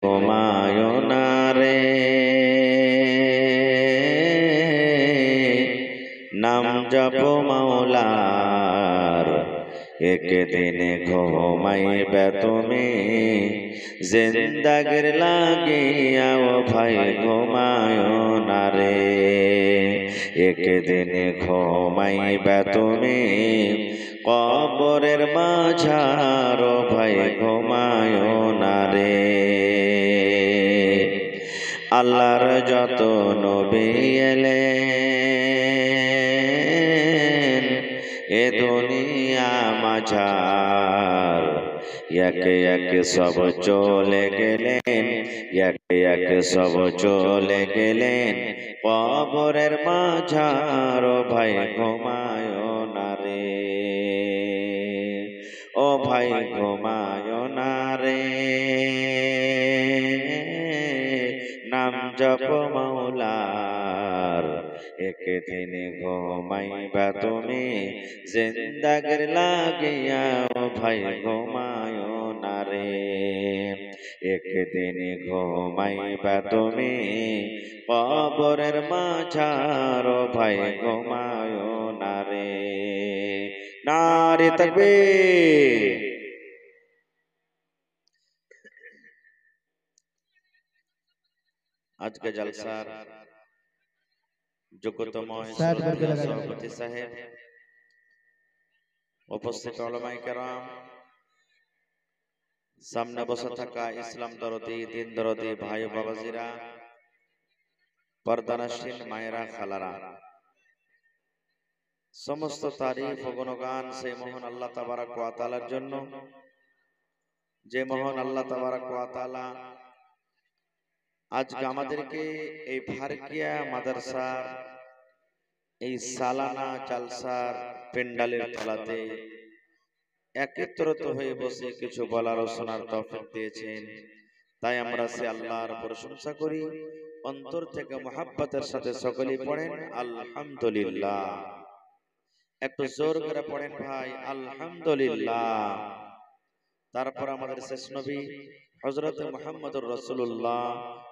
ঘুমায় না রে, নাম জপ মাওলার, একদিন ঘুমাইবে তুমি জিন্দাগির লাগিয়া। ও ভাই ঘুমায় না রে, একদিন ঘুমাইবে তুমি কবরের মাঝার। ও ভাই ঘুমায় না রে। আল্লাহর যত নবী এলেন এ দুনিয়া মাঝার, একে একে সব চলে গেলেন, একে একে সব চলে গেলেন কবরের মাঝার। ও ভাই ঘুমায় না রে, ও ভাই ঘুমায় না রে, নাম জপ মাওলার, একদিন ঘুমাইবা তুমি জিন্দাগির লাগিয়া। ও ভাই ঘুমায় না রে, একদিন ঘুমাইবা তুমি কবরের মাঝার। ও ভাই ঘুমায় না রে। নারে তাকবীর। আজকে জলসার যোগ্যতম সভাপতি সাহেব, উপস্থিত উলামায়ে কেরাম, সামনে বসে থাকা ইসলাম দরদি, দিন দরদি ভাই বাবাজিরা, পর্দানশীন মায়েরা, খালারা, সমস্ত তারিফ ও গুণগান সেই মহান আল্লাহ তাবারক ওয়া তাআলার জন্য, যে মহান আল্লাহ তাবারক ওয়া তাআলা আজকে আমাদেরকে এই ফারকিয়া মাদ্রাসার এই সালানা জালসার পেন্ডালের তলাতে একত্রিত হয়ে বসে কিছু বলার ও শোনার তৌফিক দিয়েছেন। তাই আমরা সে আল্লাহর প্রশংসা করি, অন্তর থেকে মুহাব্বতের সাথে সকলেই পড়েন আলহামদুলিল্লাহ। একটু জোর করে পড়েন ভাই আলহামদুলিল্লাহ। তারপর আমাদের শেষ নবী হযরত মুহাম্মদুর রাসূলুল্লাহ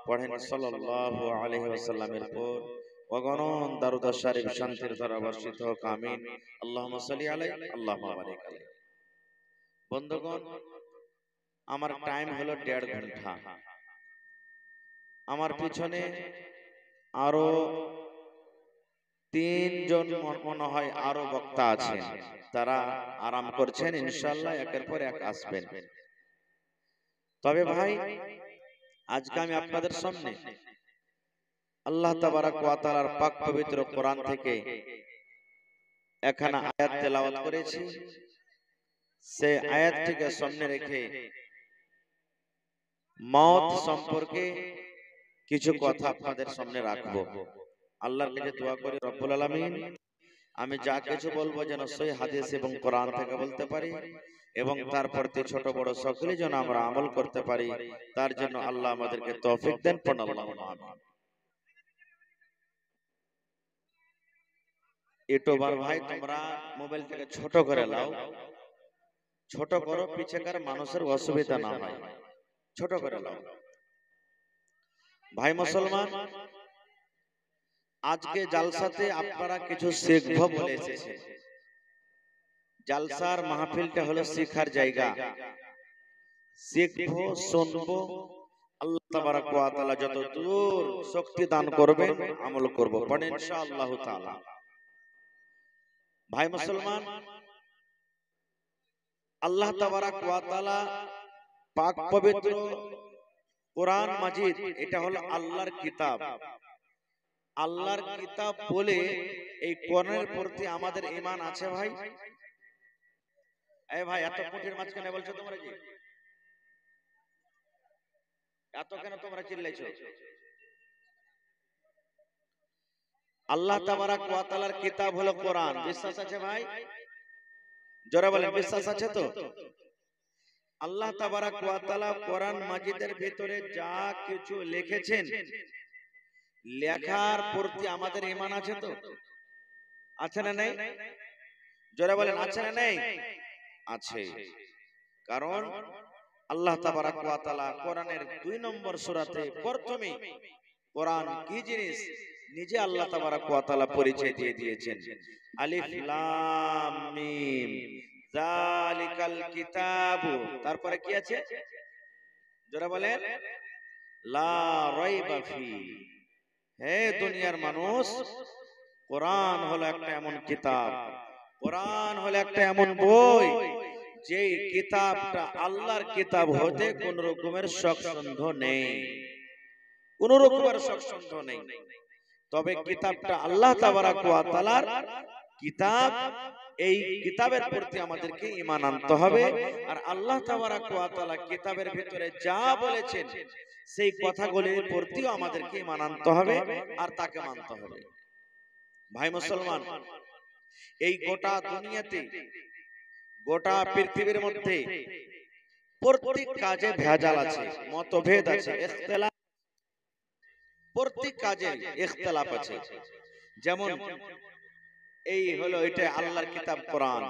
পড়েন সাল্লাল্লাহু আলাইহি ওয়াসাল্লামের পর অগণন দরুদ শরীফ শান্তির ধারা বর্ষিত হোক, আমিন। আল্লাহুম্মা সাল্লি আলাইহি আল্লাহুম্মা বারিক আলাইহি। বন্ধুগণ, আমার টাইম হলো 1.5 ঘন্টা। আমার পিছনে আরো 3 জন মনে হয় আরো বক্তা আছেন, তারা আরাম করছেন, ইনশাআল্লাহ একের পর এক আসবেন। তবে ভাই আজকে আমি আপনাদের সামনে আল্লাহ তাবারক ওয়া তাআলার পাক পবিত্র কোরআন থেকে এখানে আয়াত তেলাওয়াত করেছি। সেই আয়াতটিকে সামনে রেখে মওত সম্পর্কে কিছু কথা আপনাদের সামনে রাখবো। আল্লাহর কাছে দোয়া করি রব্বুল আলামিন আমি যা কিছু বলবো যেন সহি হাদিস এবং কোরআন থেকে বলতে পারি, এবং তার প্রতি ছোট বড় সকলেই যেন আমরা আমল করতে পারি, তার জন্য আল্লাহ আমাদেরকে তৌফিক দেন। পড়ুন আল্লাহুম্মা আমিন। ইউটিউবার ভাই তোমরা মোবাইলটাকে ছোট করে নাও, ছোট করো, পিছেকার মানুষের অসুবিধা না হয়, ছোট করে নাও। ভাই মুসলমান, আজকে জালসাতে আপনারা কিছু শিখবো বলে এসেছেন। জালসার মাহফিলটা হলো শিখার জায়গা, শিখবো, শুনবো, আল্লাহ তাবারক ওয়া তাআলা যত দূর শক্তি দান করবেন আমল করব, পড়েন ইনশাআল্লাহ তাআলা। ভাই মুসলমান, আল্লাহ তাবারক ওয়া তাআলা পাক পবিত্র কোরআন মাজিদ, এটা হলো আল্লাহর কিতাব। আল্লাহর কিতাব বলে এই কোরআনের প্রতি আমাদের ঈমান আছে ভাই? এই ভাই এত কোটির মাঝখানে বলছো তোমরা কি? এত কেন তোমরা চিল্লাইছো? আল্লাহ তাবারক ওয়া তাআলার কিতাব হলো কোরআন, বিশ্বাস আছে ভাই? জোরে বলেন বিশ্বাস আছে তো? আল্লাহ তাবারক ওয়া তাআলা কোরআন মাজিদের ভিতরে যা কিছু লিখেছেন, লেখার প্রতি আমাদের ঈমান আছে তো? আছে না নেই? জোরে বলেন আছে না নেই? আছে। কারণ আল্লাহ তাবারাক ওয়া তাআলা কোরআনের 2 নম্বর সূরাতে প্রথমে কোরআন কি জিনিস নিজে আল্লাহ তাবারাক ওয়া তাআলা পরিচয় দিয়ে দিয়েছেন। আলিফ লাম মিম যালিকাল কিতাবু, তারপরে কি আছে যারা বলেন লা রাইবা ফি। হে দুনিয়ার মানুষ, কোরআন হলো একটা এমন কিতাব, কোরআন হলো একটা এমন বই যে কিতাবটা আল্লাহর কিতাব হতে কোন রকমের শকসন্ধ নেই, কোন রকমের শকসন্ধ নেই। তবে কিতাবটা আল্লাহ তাবারাক ওয়া তাআলার কিতাব, এই কিতাবের প্রতি আমাদেরকে ঈমান আনতে হবে। আর আল্লাহ তাবারাক ওয়া তাআলা কিতাবের ভিতরে যা বলেছেন সেই কথাগুলির প্রতিও আমাদেরকে ঈমান আনতে হবে আর তাকে মানতে হবে। ভাই মুসলমান, এই গোটা দুনিয়াতে, গোটা পৃথিবীর মধ্যে প্রত্যেক কাজে ভেজাল আছে, মতভেদ আছে, ইখতিলাফ, প্রত্যেক কাজে ইখতিলাফ আছে। যেমন এই হলো এটা আল্লাহর কিতাব কোরআন,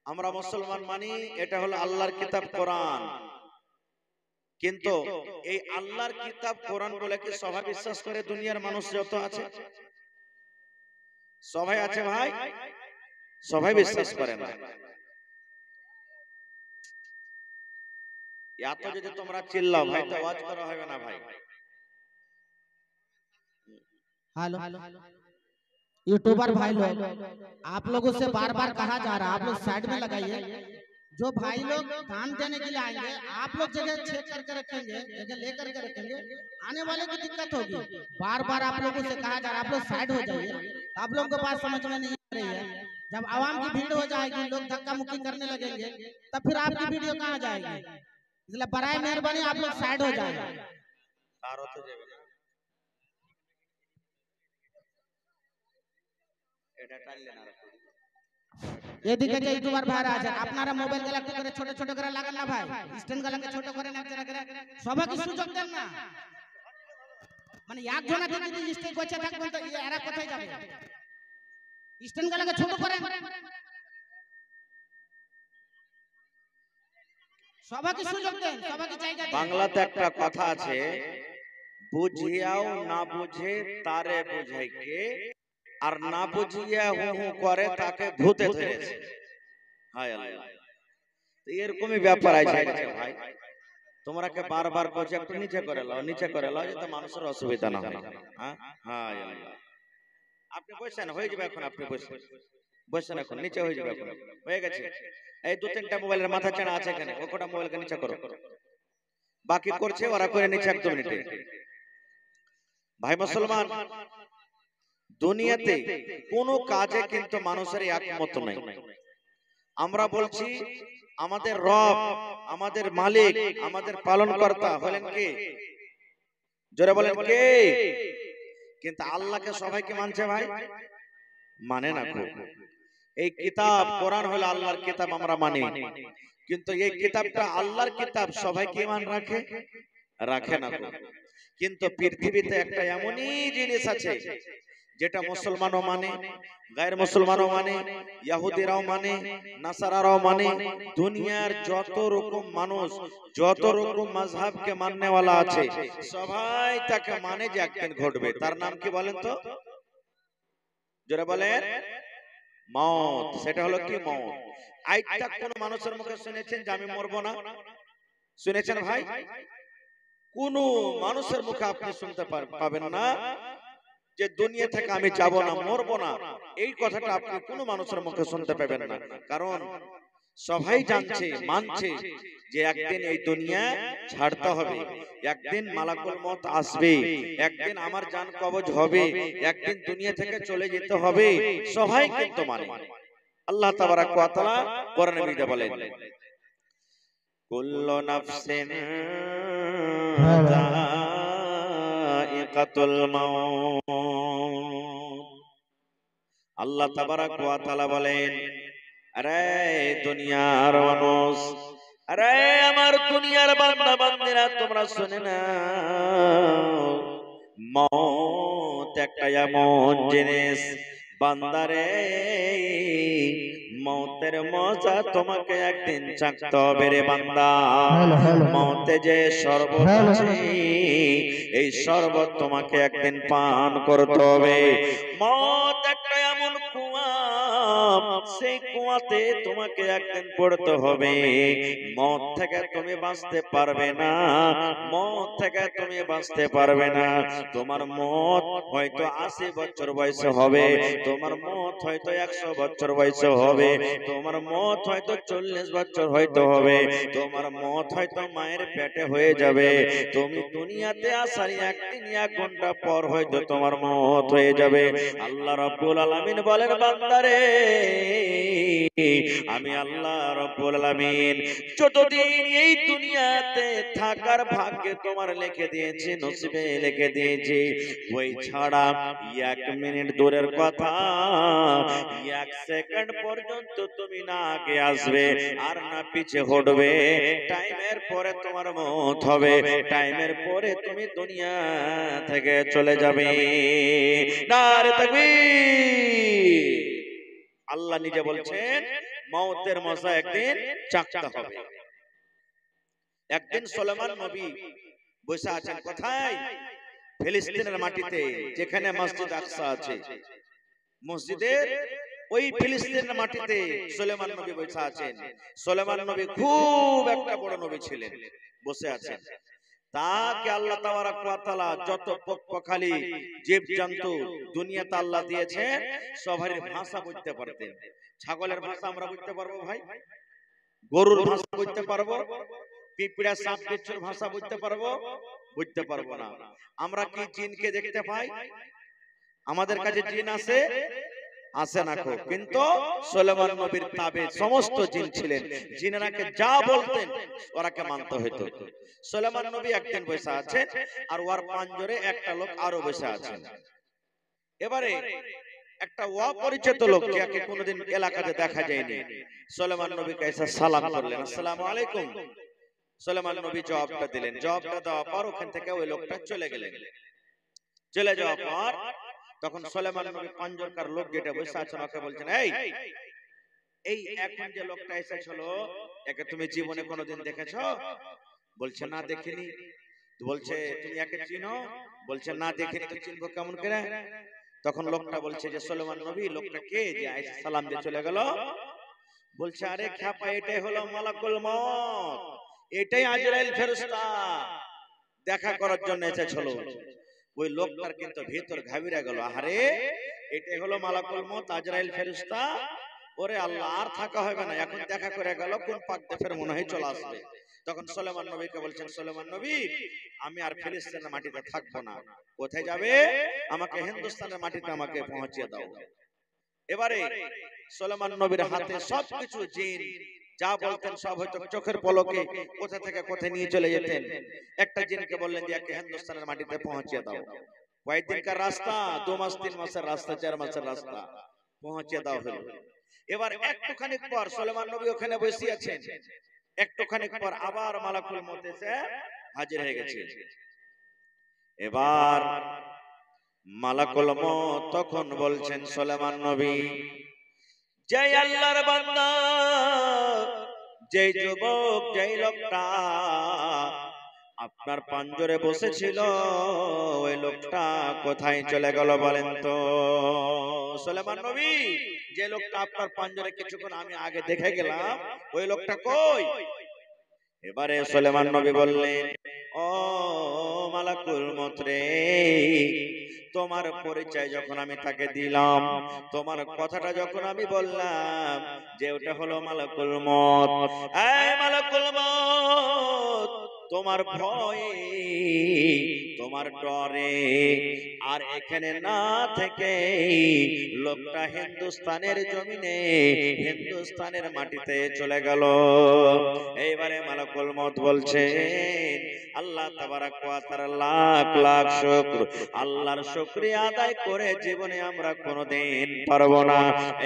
আমরা মুসলমান মানি এটা হলো আল্লাহর কিতাব কোরআন, কিন্তু এই আল্লাহর কিতাব কোরআন বলে কি সবাই বিশ্বাস করে? দুনিয়ার মানুষ যত আছে সবাই আছে ভাই, সবাই বিশ্বাস করে না। এত যদি তোমরা চিল্লাও ভাই তো আওয়াজ করা হবে না ভাই। हेलो यूट्यूबर भाई लोग, आप लोगों से बार बार कहा जा रहा है, आप लोग साइड में लगाइए। जो भाई लोग दान देने के लिए आएंगे, आप लोग जगह चेक करके रखेंगे, जगह लेकर के रखेंगे, आने वाले की दिक्कत होगी। बार बार आप लोगों से कहा जा रहा है आप लोग साइड हो जाइए। आप लोगों को बात समझ में नहीं आ रही है। जब आवाम की भीड़ हो जाएगी, लोग धक्का मुक्की करने लगेंगे, तब फिर आपकी वीडियो कहाँ जाएगी? इसलिए बराए मेहरबानी आप लोग साइड हो जाए। এদিকে যে ইউটিউবার ভাইরা আছে আপনারা মোবাইল গুলো একটু করে ছোট ছোট করে লাগান না ভাই, স্ট্যান্ড গুলোকে ছোট করে না করে সবাইকে সুযোগ দেন না। মানে একজনা থেকে যদি স্টেজ বসে থাকবেন তো এরা কোথায় যাবে? স্ট্যান্ড গুলোকে ছোট করেন, সবাইকে সুযোগ দেন, সবাইকে জায়গা দেন। বাংলাতে একটা কথা আছে, বুঝিয়াও না বুঝে তারে বুঝাই কে, আর না বুঝিয়া হু হু করে তাকে ভূতে ধরেছে। হায় আল্লাহ, এরকমই ব্যাপার আছে ভাই। তোমরাকে বারবার বলছি একটু নিচে করে লাও, নিচে করে লাও, যাতে মানুষের অসুবিধা না হয়। হ্যাঁ হায় আল্লাহ, আপনি বসেন, হয়ে যাবে এখন, আপনি বসেন, বসেন এখন, নিচে হয়ে যাবে এখন, হয়ে গেছে। এই 2-3টা মোবাইলের মাথা চাড়া আছে এখানে, ও কটা মোবাইলকে নিচে করো, বাকি করছে ওরা, করে নিচে 1-2 মিনিটে। ভাই মুসলমান, দুনিয়াতে কোনো কাজে কিন্তু মানুষের একমত নাই। আমরা বলছি আমাদের রব, আমাদের মালিক, আমাদের পালনকর্তা হলেন কে? জোরে বলেন কে? কিন্তু আল্লাহকে সবাইকে মানছে ভাই? মানে না। এই কিতাব কোরআন হলো আল্লাহর কিতাব, আমরা মানি, কিন্তু এই কিতাবটা আল্লাহর কিতাব সবাইকে মান রাখে? রাখে না। কিন্তু পৃথিবীতে একটা এমনই জিনিস আছে যেটা মুসলমানও মানে, গায়ের মুসলমানও মানে, ইহুদিরাও মানে, নাসারারাও মানে, দুনিয়ার যত রকম মানুষ, যত রকম মাযহাবকে মাননেওয়ালা আছে সবাই তাকে মানে যে একদিন ঘটবে। তার নাম কি বলেন তো? জোরে বলেন। মওত। সেটা হলো কি? মওত। আজটা কোন মানুষের মুখে শুনেছেন যে আমি মরবো না? শুনেছেন ভাই? কোন মানুষের মুখে আপনি শুনতে পাবেন না যে দুনিয়া থেকে আমি যাব না, মরবো না, এই কথাটা আপনি কোন মানুষের মুখে শুনতে পাবেন না। কারণ সবাই জানছে, মানছে যে একদিন এই দুনিয়া ছাড়তে হবে, একদিন মালাকুল মওত আসবে, একদিন আমার জান কবজ হবে, একদিন দুনিয়া থেকে চলে যেতে হবে, সবাই কিন্তু মানে। আল্লাহ তাবারাক ওয়া তাআলা কোরআনে বিদে বলেন, কুল্লু নাফসিন যায়িকাতুল মাউত। আল্লাহ তাবারাক ওয়া তাআলা বলেন, আরে দুনিয়ার মানুষ, আরে আমার দুনিয়ার বান্দা বান্দিরা, তোমরা শুনে নাও, মওত একটা এমন জিনিস বান্দারে মৌতের মজা তোমাকে একদিন চাখতে হবে রে বান্দা। মৌতে যে শরবত আছে এই শরবত তোমাকে একদিন পান করতে হবে। মত একটা এমন কুয়া, সেই কুয়াতে তোমাকে একদিন পড়তে হবে। মত থেকে তুমি বাঁচতে পারবে না, মত থেকে তুমি বাঁচতে পারবে না। তোমার মত হয়তো 80 বছর বয়সে হবে, তোমার মত হয়তো 100 বছর বয়সে হবে, তোমার মত হয়তো 40 বছর হয়তো হবে, তোমার মত হয়তো মায়ের পেটে হয়ে যাবে। তুমি দুনিয়াতে আসার 1 ঘন্টা পর হয়তো তোমার মত হয়ে যাবে। আল্লাহ রাব্বুল আলামিন বলেন বান্দারে আমি আল্লাহ রাব্বুল আলামিন যতদিন এই দুনিয়াতে থাকার ভাগ্যে তোমার লিখে দিয়েছি, নসিবে লিখে দিয়েছি, ওই ছাড়া 1 মিনিট দূরের কথা 1 সেকেন্ড পর্যন্ত তুমি না আগে আসবে আর না পিছে হটবে। টাইমের পরে তোমার মত হবে, টাইমের পরে তুমি দুনিয়া থেকে চলে যাবে। নারে তাকবীর। আল্লাহ নিজে বলছেন মওতের মজা একদিন চাখতে হবে। একদিন সুলাইমান নবী বসে আছেন কোথায়? ফিলিস্তিনের মাটিতে, যেখানে মসজিদ আকসা আছে। মসজিদের ওই ফিলিস্তিনের মাটিতে সুলাইমান নবী বসে আছেন। সুলাইমান নবী খুব একটা বড় নবী ছিলেন, বসে আছেন। তাকে আল্লাহ তাবারাক ওয়া তাআলা যত পক্ষখালি জীবজন্তু দুনিয়াতে আল্লাহ দিয়েছেন সবার ভাষা বুঝতে পারতেন। ছাগলের ভাষা আমরা বুঝতে পারবো ভাই? গরুর ভাষা বুঝতে পারবো? পিঁপড়া সাপ বিচ্ছুর ভাষা বুঝতে পারবো? বুঝতে পারবো না। আমরা কি জিনকে দেখতে পাই? আমাদের কাছে জিন আছে? আসে না কো। কিন্তু সুলাইমান নবীর তাবে সমস্ত জিন ছিলেন। জিনেরাকে যা বলতেন ওরাকে মানতে হতো। সুলাইমান নবী একদিন বসে আছেন আর ওর পাঞ্জরে একটা লোক আরো বসে আছেন। এবারে একটা অপরিচিত লোক, যাকে কোনোদিন এলাকাতে দেখা যায়নি, সুলাইমান নবীকে এসে সালাম করলেন, আসসালামু আলাইকুম। সুলাইমান নবী জবাবটা দিলেন। জবাবটা দেওয়ার পর ওখান থেকে ওই লোকটা চলে গেলেন। চলে যাওয়ার পর তখন সুলাইমান নবী পাঞ্জরকার লোক যেটা বসে আছেন ওকে বলছেন, এই এখন যে লোকটা এসেছিল একে তুমি জীবনে কোনোদিন দেখেছো? বলছে না দেখিনি। বলছে তুমি একে চিনো? বলছে না দেখিনি। তো চিনবো কেমন করে? তখন লোকটা বলছে যে সুলাইমান নবী। লোকটা কে যে আয়েশা সালাম দিয়ে চলে গেল? বলছে আরে খ্যাপা, এটাই হলো মালাকুল মউত, এটাই আজরাইল ফেরেশতা দেখা করার জন্য এসেছিল। ওই লোকটার কিন্তু ভিতর ঘাবিরা গেল, আরে এটাই হলো মালাকুল মউত, আজরাইল ফেরেশতা। ওরে আল্লাহ, আর থাকা হবে না, এখন দেখা করে গেল, কোন পাক ফের মনে হয় চলে আসবে। তখন সুলাইমান নবীকে বলছেন, সুলাইমান নবী আমি আর ফিলিস্তিনের মাটিতে থাকবো না। কোথায় যাবে? আমাকে হিন্দুস্তানের মাটিতে আমাকে পৌঁছিয়ে দাও। এবারে সুলাইমান নবীর হাতে সবকিছু জিন যা বলতেন সব হয়তো চোখের পলকে কোথা থেকে কোথায় নিয়ে চলে যেতেন। একটা জিনকে বললেন যে একে হিন্দুস্তানের মাটিতে পৌঁছিয়ে দাও। কয়েকদিনকার রাস্তা, 2 মাস 3 মাসের রাস্তা, 4 মাসের রাস্তা, পৌঁছিয়ে দাও হলো। এবার একটুখানি পর সুলাইমান নবী ওখানে বসে আছেন। একটুখানি পর আবার মালাকুল মউত এসে হাজির হয়ে গেছে। এবার মালাকুল মউত তখন বলছেন সুলাইমান নবী, জয় আল্লাহর বান্দা, যেই যুবক, যেই লোকটা আপনার পাঞ্জরে বসেছিল ওই লোকটা কোথায় চলে গেল বলেন তো? সুলাইমান নবী, যে লোকটা আপনার পাঞ্জরে কিছুক্ষণ আমি আগে দেখে গেলাম ওই লোকটা কই? এবারে সুলাইমান নবী বললেন, ও মালাকুল মউত রে, তোমার পরিচয় যখন আমি তাকে দিলাম, তোমার কথাটা যখন আমি বললাম যে ওটা হলো মালাকুল মউত, এই মালাকুল মউত তোমার ভয়ে, তোমার ডরে আর এখানে না থেকে লোকটা হিন্দুস্তানের জমিনে, হিন্দুস্তানের মাটিতে চলে গেল। এইবারে মালাকুল মউত বলছেন, আল্লাহ তাবারাক ওয়া তাআলা লাখ লাখ শুকর, আল্লাহর শুকরিয়া আদায় করে জীবনে আমরা কোনোদিন পারবো না।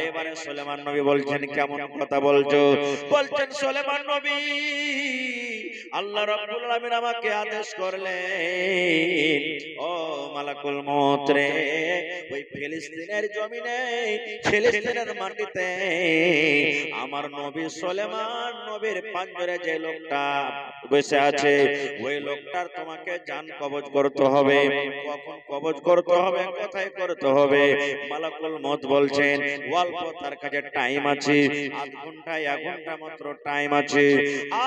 এবারে সুলাইমান নবী বলছেন, কেমন কথা বলছো? বলছেন সুলাইমান নবী, আল্লাহ রাব্বুল আলামিন আমাকে আদেশ করলেন, ও মালাকুল মউত রে, ওই ফিলিস্তিনের জমিনে, ফিলিস্তিনের মাটিতে আমার নবী সুলেমান নবীর পাঞ্জরে যে লোকটা বসে আছে, ওই লোকটার তোমাকে জান কবজ করতে হবে। কখন কবজ করতে হবে, কোথায় করতে হবে? মালাকুল মউত বলছেন অল্প তার কাছে টাইম আছে, আধ ঘন্টা 1 ঘন্টা মাত্র টাইম আছে।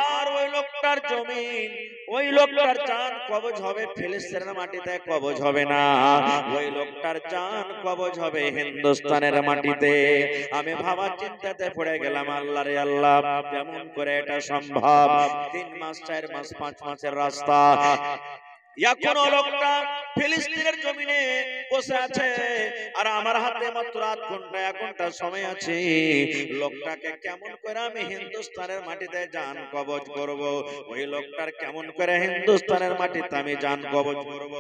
আর ওই লোকটার জমিন, ওই লোকটার জান কবজ হবে ফিলিস্তিনের মাটিতে, কবজ হবে না। ওই লোকটার জান কবজ হবে হিন্দুস্তানের মাটিতে। আমি ভাবা চিন্তাতে পড়ে গেলাম, আল্লাহ রে আল্লাহ, কেমন করে এটা সম্ভব? 3 মাস 4 মাস 5 মাসের রাস্তা, এখনো লোকটা ফিলিস্তিনের জমিনে বসে আছে, আর আমার হাতে মাত্র আধ ঘন্টা 1 ঘন্টা সময় আছে। লোকটাকে কেমন করে আমি হিন্দুস্তানের মাটিতে জান কবজ করব? ওই লোকটার কেমন করে হিন্দুস্তানের মাটিতে আমি জান কবজ করব?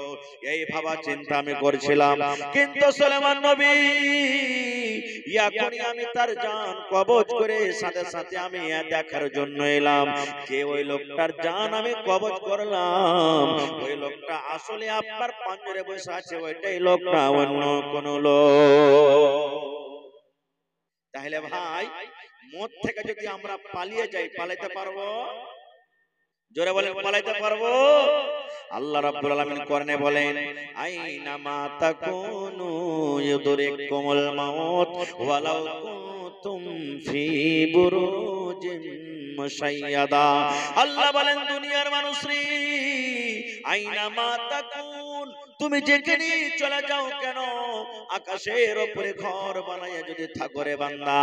এই ভাবা চিন্তা আমি করছিলাম। কিন্তু সুলেমান নবী, এখনই আমি তার জান কবজ করে সাথে সাথে আমি দেখার জন্য এলাম কে ওই লোকটার জান আমি কবজ করলাম। ওই লোকটা আসলে আপনার পাঞ্জরে বসে আছে, ওইটাই লোক না অন্য কোন লোক। তাহলে ভাই, মদ থেকে যদি আমরা পালিয়ে যাই, পালাইতে পারবো? জোরে বলেন, পালাইতে পারবো? আল্লাহ রাব্বুল আলামিন কোরআনে বলেন, আইনা মা তাকুনু ইউদরিকুমুল মাউত ওয়ালাউ কুনতুম ফি বুরুজিম মুশাইয়াদা। আল্লাহ বলেন, দুনিয়ার মানুষরে, আইনা মা তাকুন, তুমি যেখানে চলে যাও কেন, আকাশের উপরে ঘর বানায়া যদি থাকো রে বান্দা,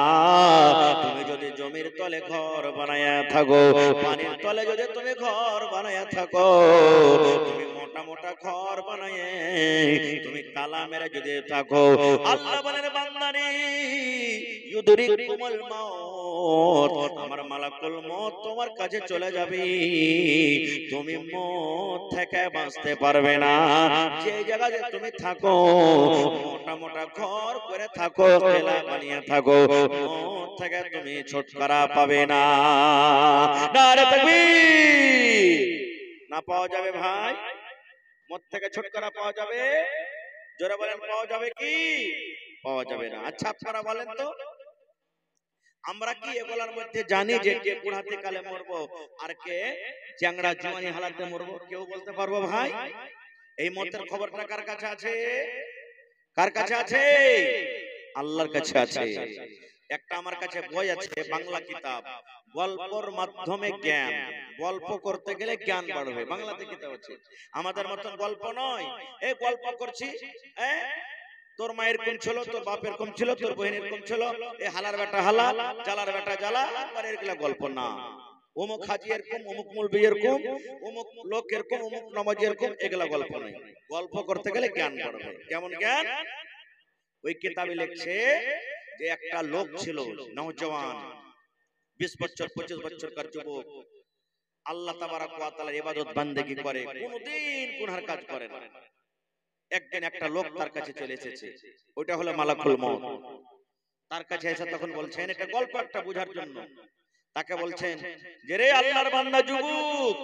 তুমি যদি জমির তলে ঘর বানায়া থাকো, পানির তলে যদি তুমি ঘর বানায়া থাকো, তুমি মোটা মোটা ঘর বানায়ে তুমি তালা মেরে যদি থাকো, আল্লাহ বলেন বান্দারে, ইউদরিকুমুল মাউত, আমার মালাকুল মউত তোমার কাছে চলে যাবে, তুমি মউত থেকে বাঁচতে পারবে না। যে জায়গায় তুমি থাকো, মোটা মোটা ঘর করে থাকো, কেলা বানিয়ে থাকো, মউত থেকে তুমি ছুটকারা পাবে না। নারে তাকবীর! না পাওয়া যাবে ভাই? মউত থেকে ছুটকারা পাওয়া যাবে? জোরে বলেন, পাওয়া যাবে কি? পাওয়া যাবে না। আচ্ছা আপনারা বলেন তো, আমরা কি এগুলোর মধ্যে জানি যে কে বুড়াতে কালে মরবো আর কে চ্যাংড়া জওয়ানি হালাতে মরবো? কেউ বলতে পারবো ভাই? এই মতের খবরটা কার কাছে আছে? কার কাছে আছে? আল্লাহর কাছে আছে। একটা আমার কাছে বই আছে, বাংলা কিতাব, গল্পর মাধ্যমে জ্ঞান। গল্প করতে গেলে জ্ঞান বাড়বে, বাংলাতে কিতাব আছে। আমাদের মতন গল্প নয়, এই গল্প করছি, তোর মায়ের কম ছিল, তোর বাপের কম ছিল, তোর বহিনের কম ছিল, এই হালার বেটা হালা, জালার বেটা জালা, আর এগুলা গল্প না। অমুক হাজি এরকম, অমুক মৌলবি এরকম, অমুক লোক এরকম, অমুক নামাজি এরকম, এগুলা গল্প নয়। গল্প করতে গেলে জ্ঞান বাড়বে। কেমন জ্ঞান? ওই কিতাবে লিখছে যে একটা লোক ছিল, নওজওয়ান, 20 বছর 25 বছরকার যুবক, আল্লাহ তাবারাক ওয়া তাআলার ইবাদত বান্দেগি করে, কোনদিন গুনার কাজ করে না। একদিন একটা লোক তার কাছে চলে এসেছে, ওটা হলো মালাকুল মউত। তার কাছে এসে তখন বলছেন, এটা গল্প একটা বোঝার জন্য, তাকে বলছেন যে রে আল্লাহর বান্দা যুবক,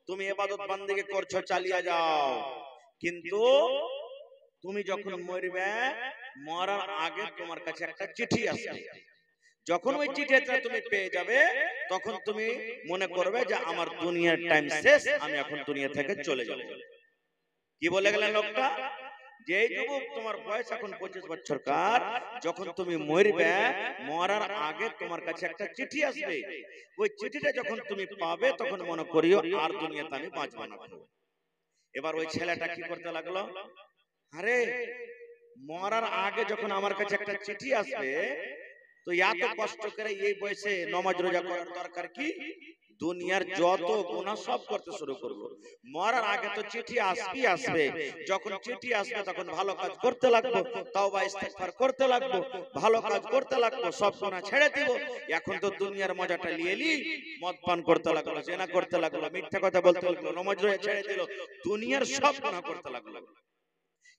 তুমি ইবাদত বান্দেগি করছো, চালিয়ে যাও, কিন্তু তুমি যখন মরবে, মরার আগে তোমার কাছে একটা চিঠি আসবে। যখন ওই চিঠিটা তুমি পেয়ে যাবে, তখন তুমি মনে করবে যে আমার দুনিয়ার টাইম শেষ, আমি এখন দুনিয়া থেকে চলে যাব। কি বলে গেলেন লোকটা? যে যুবক তোমার বয়স এখন 25 বছরকার, যখন তুমি মরবে, মরার আগে তোমার কাছে একটা চিঠি আসবে। ওই চিঠিটা যখন তুমি পাবে, তখন মনে করিও আর দুনিয়াতে আমি বাঁচব না। এবার ওই ছেলেটা কি করতে লাগলো, আরে মরার আগে যখন আমার কাছে একটা চিঠি আসবে, তো এত কষ্ট করে এই বয়সে নামাজ রোজা করার দরকার কি? দুনিয়ার যত গুনাহ সব করতে শুরু করব। মরার আগে তো চিঠি আসবেই আসবে, যখন চিঠি আসবে তখন ভালো কাজ করতে লাগবো, তাওবা ইস্তেগফার করতে লাগবো, ভালো কাজ করতে লাগবো, সব গুনাহ ছেড়ে দিব। এখন তো দুনিয়ার মজাটা নিয়েলি, মদ পান করতে লাগলো, জেনা করতে লাগলো, মিথ্যা কথা বলতে লাগলো, নামাজ রোজা ছেড়ে দিল, দুনিয়ার সব গুনাহ করতে লাগলো।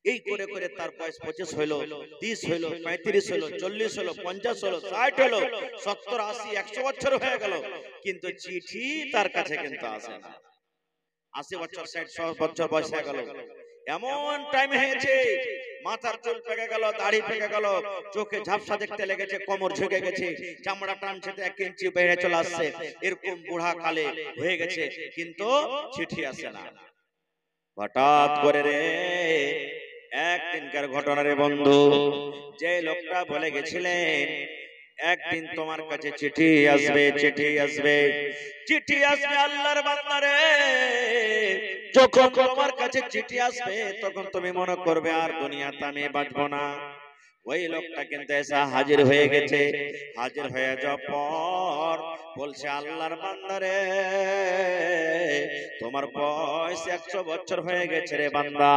এই করে করে তার বয়স 25 হইলো, 30 হইলো, 35 হইলো, 40 হইলো, 50 হইলো, 60 হইলো, 70, 80, 100 বছর হয়ে গেল, কিন্তু চিঠি তার কাছে কিন্তু আসে না। 80 বছর, 60 বছর বয়স হয়ে গেল, এমন টাইম হয়েছে মাথার চুল পেকে গেল, দাড়ি পেকে গেল, চোখে ঝাপসা দেখতে লেগেছে, কোমর ঝুঁকে গেছে, চামড়া টানছে 1 ইঞ্চি বেড়ে চলে আসছে, এরকম বুড়া কালে হয়ে গেছে, কিন্তু চিঠি আসে না। হঠাৎ করে রে একদিনকার ঘটনা রে বন্ধু, যে লোকটা বলে গেছিলেন একদিন তোমার কাছে চিঠি আসবে, চিঠি আসবে, চিঠি আসবে, আল্লাহর বান্দা রে, যখন তোমার কাছে চিঠি আসবে তখন তুমি মনে করবে আর দুনিয়াতে আমি বাঁচবো না। ওই লোকটা কিন্তু এসে হাজির হয়ে গেছে, হাজির হয়ে যাওয়ার পর বলছে আল্লাহর বান্দা রে, তোমার বয়স 100 বছর হয়ে গেছে রে বান্দা,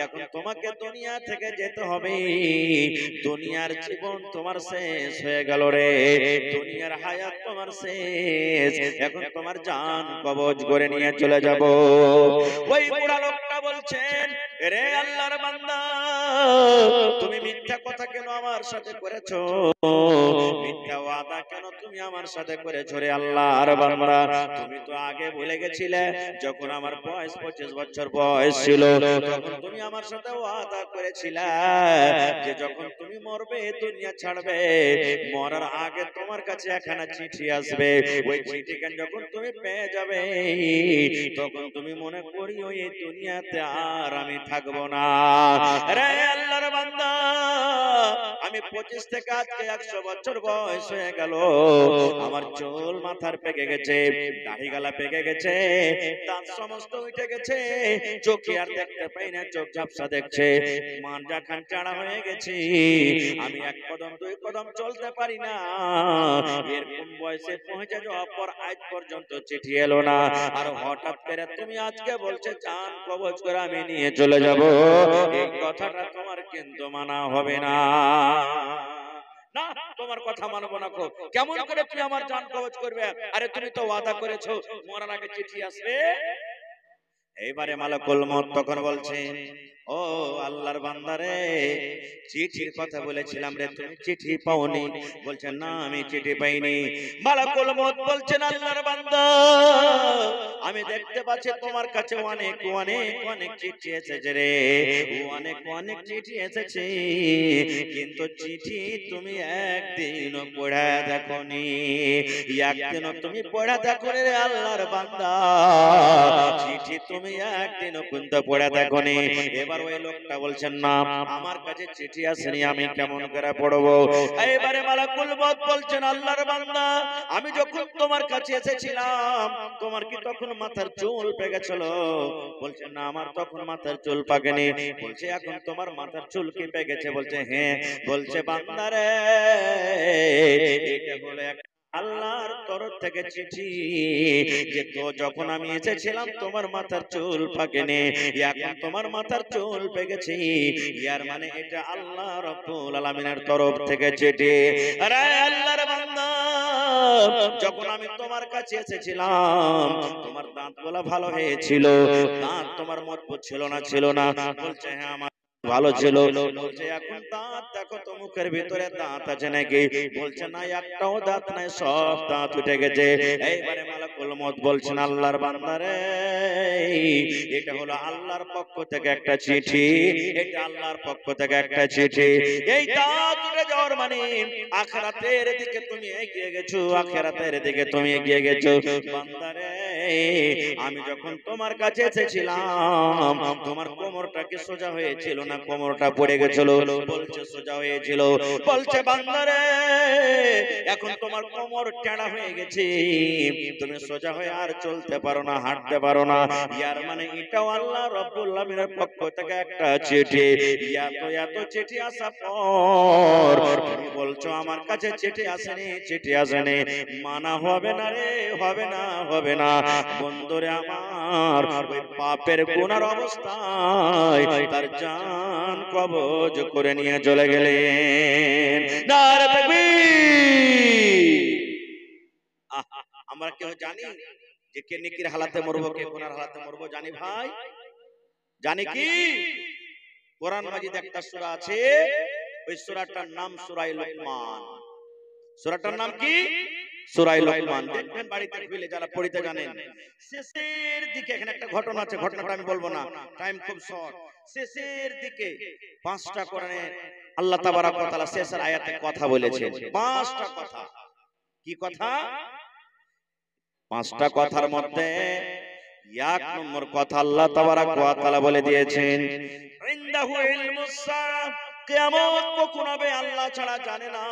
এখন তোমাকে দুনিয়া থেকে যেতে হবে, দুনিয়ার জীবন তোমার শেষ হয়ে গেল রে, দুনিয়ার হায়াত তোমার শেষ, এখন তোমার জান কবজ করে নিয়ে চলে যাব। ওই বুড়া লোকটা বলছেন রে আল্লাহর বান্দা, তুমি মিথ্যা কথা কেন আমার সাথে করেছো, মিথ্যা ওয়াদা কেন তুমি আমার সাথে করেছো রে আল্লাহর বান্দা, তুমি তো আগে বলে গেছিলে যখন আমার বয়স 25 বছর বয়স ছিল তখন তুমি আমার সাথে ওয়াদা করেছিলে যে যখন তুমি মরবে, দুনিয়া ছাড়বে, মরার আগে তোমার কাছে একখানা চিঠি আসবে, ওই চিঠিখান যখন তুমি পেয়ে যাবে তখন তুমি মনে করিও এই দুনিয়াতে আর আমি থাকবো না। রে আল্লাহর বান্দা, আমি 25 থেকে আজকে 100 বছর বয়স হয়ে গেল, আমার চুল মাথার পেকে গেছে, দাড়ি গালা পেকে গেছে, দাঁত সমস্ত উঠে গেছে, চোখে আর দেখতে পাই না, চোখ ঝাপসা দেখছে, মানজা খান চাড়া হয়ে গেছি, আমি 1 কদম 2 কদম চলতে পারি না, এরকম বয়সে পৌঁছে যাওয়ার পর আজ পর্যন্ত চিঠি এলো না, আর হঠাৎ করে তুমি আজকে বলছে জান কবজ করে আমি নিয়ে চলে যাব, এই কথাটা তোমার কিন্তু মানা হবে না। না, তোমার কথা মানবো না। কেমন করে তুমি আমার জান কবজ করবে? আরে তুমি তো ওয়াদা করেছো মরার আগে চিঠি আসবে। এইবারে মালাকুল মউত তখন বলছে ও আল্লাহর বান্দা রে, চিঠির কথা বলেছিলাম রে, তুমি চিঠি পাওনি? বলছেন না, আমি চিঠি পাইনি। মালাকুল মউত বলছেন আল্লাহর বান্দা, আমি দেখতে পাচ্ছি তোমার কাছে অনেক অনেক অনেক চিঠি এসেছে রে, অনেক অনেক চিঠি এসেছে, কিন্তু চিঠি তুমি একদিনও পড়া দেখোনি, একদিনও তুমি পড়া দেখো রে আল্লাহর বান্দা, চিঠি তুমি একদিনও কিন্তু পড়া দেখোনি। এবার ওই লোকটা বলছেন না, আমার কাছে চিঠি আসেনি, আমি কেমন করে পড়বো? এবারে মালাকুল মউত বলছেন আল্লাহর বান্দা, আমি যখন তোমার কাছে এসেছিলাম তোমার কি তখন মাথার চুল পেকেছিল? বলছেন না, আমার তখন মাথার চুল পাকেনি। বলছে এখন তোমার মাথার চুল কি পেকেছে? বলছে হ্যাঁ। বলছে বান্দা রে, এটা বলে আল্লাহর তরফ থেকে চিঠি, যে তো যখন আমি এসেছিলাম তোমার মাথার চুল পাকেনি, এখন তোমার মাথার চুল পেকেছে, ইয়ার মানে এটা আল্লাহ রাব্বুল আলামিনের তরফ থেকে চিঠি। আরে আল্লাহর বান্দা, যখন আমি তোমার কাছে এসেছিলাম তোমার দাঁতগুলো ভালো হয়েছিল, দাঁত তোমার মজবুত ছিল না? ছিল না। বলছে হ্যাঁ আমার ভালো ছিল। বলছে এখন দাঁত দেখো তো মুখের ভিতরে দাঁত আছে নাকি? বলছে না, একটাও দাঁত নাই, সব দাঁত উঠে গেছে। এইবারে মালাকুল মউত বলছেন আল্লাহর বান্দা রে, এটা হলো আল্লাহর পক্ষ থেকে একটা চিঠি, এটা আল্লাহর পক্ষ থেকে একটা চিঠি। এই দাঁত উঠে যাওয়ার মানে আখিরাতের দিকে তুমি এগিয়ে গেছো, আখিরাতের দিকে তুমি এগিয়ে গেছো। বান্দা রে, আমি যখন তোমার কাছে এসেছিলাম তোমার কোমরটা কি সোজা হয়েছিল না কোমরটা পড়ে গেছিল? বলছে সোজা হয়েছিল। বলছে বান্দা রে, এখন তোমার কোমর টেঁড়া হয়ে গেছে, তুমি সোজা হয়ে আর চলতে পারো না, হাঁটতে পারো না। ইয়ার মানে এটাও আল্লাহ রাব্বুল আলামিনের পক্ষ থেকে একটা চিঠি। এত চিঠি আসা পর তুমি বলছো আমার কাছে চিঠি আসেনি, চিঠি আসেনি, মানা হবে না রে, হবে না, হবে না। বন্ধুরে আমার, ওই পাপের গুনার অবস্থায় তার জান কবজ করে নিয়ে চলে গেলেন। নারে তাকবীর! আমরা কেউ জানি যে কে নেকির হালাতে মরবো, কে গুনার হালাতে মরবো? জানি ভাই? জানি কি? কোরআন মাজিদ একটা সূরা আছে, ওই সূরাটার নাম সূরা লোকমান। সূরাটার নাম কি? সূরা লোকমান। দেখবেন বাড়িতে খুলে যারা পড়তে জানেন, শেষের দিকে এখানে একটা ঘটনা আছে, ঘটনাটা আমি বলবো না, টাইম খুব শর্ট। শেষের দিকে 5টা কোরআনে আল্লাহ তাবারক ওয়া তাআলা শেষের আয়াতে কথা বলেছেন। 5টা কথা। কি কথা? 5টা কথার মধ্যে 1 নম্বর কথা আল্লাহ তাবারক ওয়া তাআলা বলে দিয়েছেন, ইনদাহু ইলমুস সাআ, কিয়ামত কখন হবে আল্লাহ ছাড়া জানে না।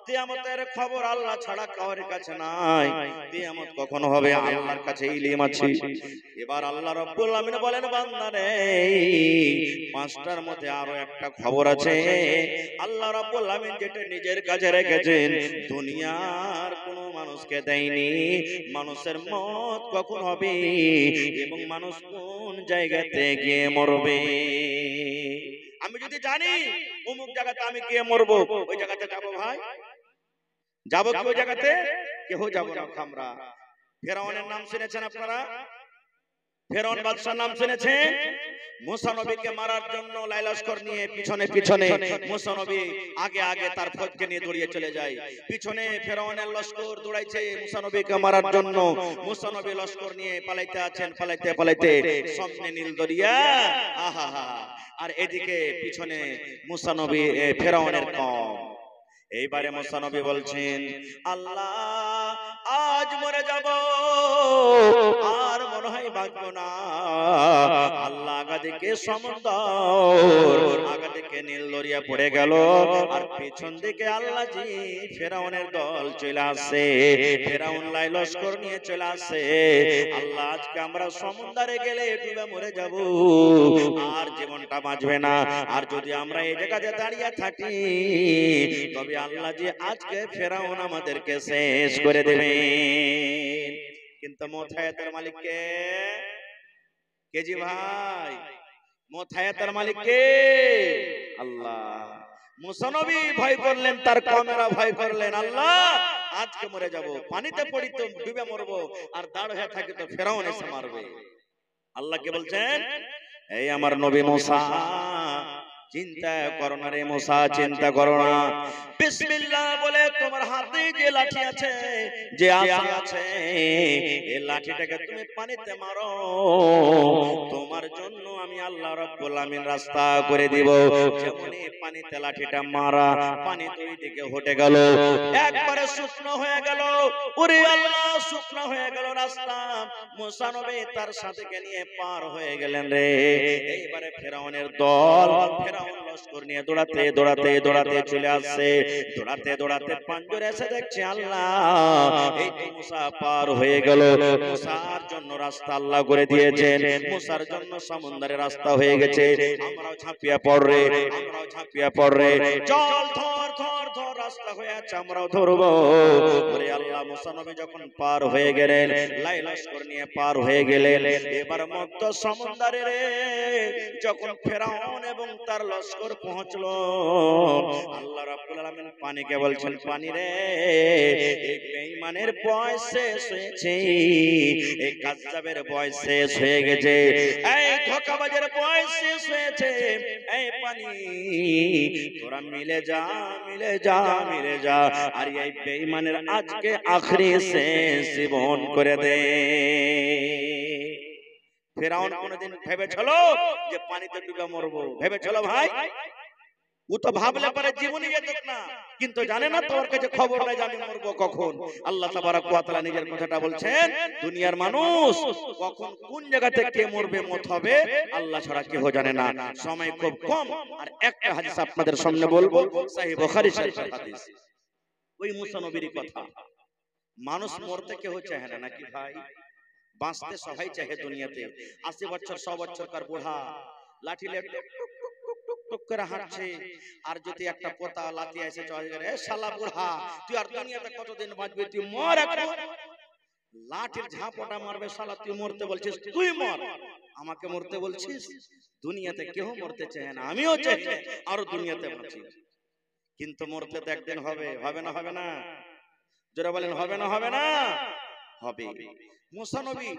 কিয়ামতের খবর আল্লাহ ছাড়া কারোর কাছে নাই। কিয়ামত কখন হবে আল্লাহর কাছে ইলম আছে। এবার আল্লাহ রাব্বুল আমিন বলেন, বান্দারে 5টার মধ্যে আরো একটা খবর আছে। আল্লাহ রাব্বুল আমিন যেটা নিজের কাছে রেখেছেন, দুনিয়ার কোনো মানুষকে দেয়নি। মানুষের মত কখন হবে এবং মানুষ কোন জায়গাতে গিয়ে মরবে। আমি যদি জানি অমুক জায়গাতে আমি গিয়ে মরবো, ওই জায়গাতে যাবো ভাই? যাবো কি ওই জায়গাতে? কেউ যাবো না আমরা। ফেরাউনের নাম শুনেছেন আপনারা? ফেরাউন বাদশার নাম শুনেছেন? মুসা নবীকে মারার জন্য লাইলস্কর নিয়ে পিছনে পিছনে মুসা নবী আগে আগে তার ফৌজকে নিয়ে দৌড়িয়ে চলে যায়। পিছনে ফেরাউনের লস্কর দৌড়াইছে মুসা নবীকে মারার জন্য। মুসা নবী লস্কর নিয়ে পালাইতে আছেন, পালাইতে পালাইতে সামনে নীল দরিয়া, আহা হা, আর এদিকে পিছনে মুসা নবী ফেরাউনের কওম। এইবারে মুসা নবী বলছেন, আল্লাহ আজ মরে যাব, আর মনে হয় বাঁচবো না। আল্লাহ আগা দিকে সমুদ্র, আগা দিকে নীল দরিয়া পড়ে গেল, আর পেছন দিকে আল্লাহ জি ফেরাউনের দল চলে আসে, ফেরাউন লাই লস্কর নিয়ে চলে আসে। আল্লাহ আজকে আমরা সমুদ্রে গেলে ডুবে মরে যাব, আর জীবনটা বাঁচবে না। আর যদি আমরা এই জায়গাতে দাঁড়িয়ে থাকি, তবে আল্লাহ জি আজকে ফেরাউন আমাদেরকে শেষ করে দেবে। কিন্তু মুথায়াতের মালিক কে? কেজি ভাই, মুথায়াতের মালিক কে? আল্লাহ। মুসা নবী ভয় করলেন, তার কওমেরা ভয় করলেন, আল্লাহ আজকে মরে যাব, পানিতে পড়ি তো ডুবে মরবো, আর দাঁড় হয়ে থাকি তো ফেরাউন এসে মারবে। আল্লাহ কে বলছেন, এই আমার নবী মুসা, চিন্তা করো না রে মুসা, চিন্তা করো না। বিসমিল্লাহ বলে তোমার হাতে যে লাঠি আছে, যে আসা আছে, এই লাঠিটাকে তুমি পানিতে মারো, তোমার জন্য আমি আল্লাহ রাব্বুল আমিন রাস্তা করে দিব। যেমন এই পানিতে লাঠিটা মারা, পানি দুই দিকে হটে গেল, একবারে শুকনো হয়ে গেল। ওরে আল্লাহ, শুকনো হয়ে গেল রাস্তা। মুসা নবী তার সাথীকে নিয়ে পার হয়ে গেলেন রে। এইবারে ফেরাউনের দল, ফেরাউন লস্কর নিয়ে দৌড়াতে দৌড়াতে দৌড়াতে চলে আসছে। দৌড়াতে দৌড়াতে পাঞ্জরে এসে দেখছে আল্লাহ এই তো মুসা পার হয়ে গেল। মুসার জন্য রাস্তা আল্লাহ করে দিয়েছেন, মুসার জন্য সমুদ্রের রাস্তা হয়ে গেছে। আমরাও ঝাঁপিয়ে পড় রে, আমরাও ঝাঁপিয়ে পড় রে, চল ধর ধর ধর, রাস্তা হয়ে আছে, আমরাও ধরবো। ওরে আল্লাহ, মুসা নবী যখন পার হয়ে গেলেন, লাই লস্কর নিয়ে পার হয়ে গেলেন, এবার মুক্ত সমুদ্রে রে যখন ফেরাউন এবং তার লস্কর পৌঁছলো, আল্লাহ রাব্বুল আলামিন পানিকে বলছেন, পানি রে এই বেঈমানের বয়স শেষ হয়েছে, এই কাযযাবের বয়স শেষ হয়ে গেছে, এই ধোঁকাবাজের বয়স শেষ হয়েছে। এই পানি তোরা মিলে যা, মিলে যা, মিলে যা, আর এই বেঈমানের আজকে আখরি শেষ জীবন করে দে। ফেরাউন কোনদিন ভেবেছিল যে পানিতে ডুবে মরবো? ভেবেছিল ভাই? ও তো ভাবলে পারে জীবনই যেত না, কিন্তু জানে না তোর কাছে খবর নাই যে আমি মরবো কখন। আল্লাহ তাবারক ওয়া তাআলা নিজের কথাটা বলছেন, দুনিয়ার মানুষ কখন কোন জায়গাতে কে মরবে মত হবে আল্লাহ ছাড়া কেউ জানে না। সময় খুব কম, আর একটা হাদিস আপনাদের সামনে বলবো, সহিহ বুখারী শরীফের হাদিস। ওই মুসা নবীর কথা, মানুষ মরতে কেউ চায় না নাকি ভাই? বাঁচতে সবাই চাহে দুনিয়াতে। 80 বছর 100 বছরকার বুড়া লাঠি লে টুক টুক টুক টুক টুক টুক করে হাঁটছে, আর যদি একটা পোতা লাঠি এসে চলে গেলে, এ শালা বুড়া তুই আর দুনিয়াতে কতদিন বাঁচবি, তুই মর এখন। লাঠির ঝাপটা মারবে, শালা তুই মরতে বলছিস, তুই মর, আমাকে মরতে বলছিস? দুনিয়াতে কেউ মরতে চায় না, আমিও চাই না আরো দুনিয়াতে বাঁচি, কিন্তু মরতে তো একদিন হবে। হবে না হবে না? যারা বলেন হবে না হবে না, হবে। মুসা নবী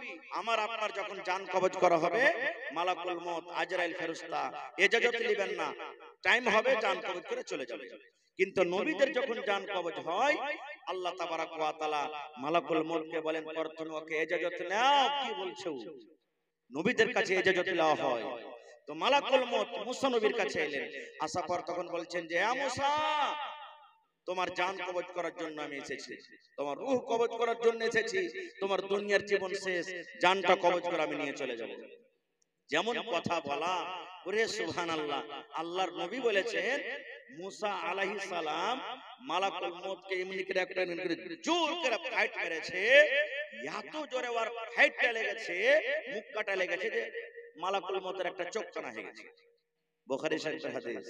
আমার আপনার যখন জান কবজ করা হবে, মালাকুল মউত আজরাইল ফেরেশতা ইজাজত নেবেন না, টাইম হবে জান কবজ করে চলে যাবে। কিন্তু নবীদের যখন জান কবজ হয়, আল্লাহ তাবারাক ওয়া তাআলা মালাকুল মউতকে বলেন, পর তুমি ওকে ইজাজত নাও। কি বলছো? নবীদের কাছে ইজাজত নেওয়া হয়। তো মালাকুল মউত মুসা নবীর কাছে এলেন, আসার পর তখন বলছেন যে, ইয়া মুসা, তোমার জান কবজ করার জন্য আমি এসেছি, তোমার রূহ কবজ করার জন্য এসেছি, তোমার দুনিয়ার জীবন শেষ, জানটা কবজ করে আমি নিয়ে চলে যাব। যেমন কথা বলা, ওরে সুবহানাল্লাহ। আল্লাহর নবী বলেছেন, মুসা আলাইহিস সালাম মালাকুল মউতকে এমনি করে একটা জোর করে ফাইট মেরেছে, এত জোরে ওর ফাইটটা লেগেছে, মুখ কাটা লেগেছে যে মালাকুল মউতের একটা চোখ কানা হয়ে গেছে। বুখারী শরীফের হাদিস,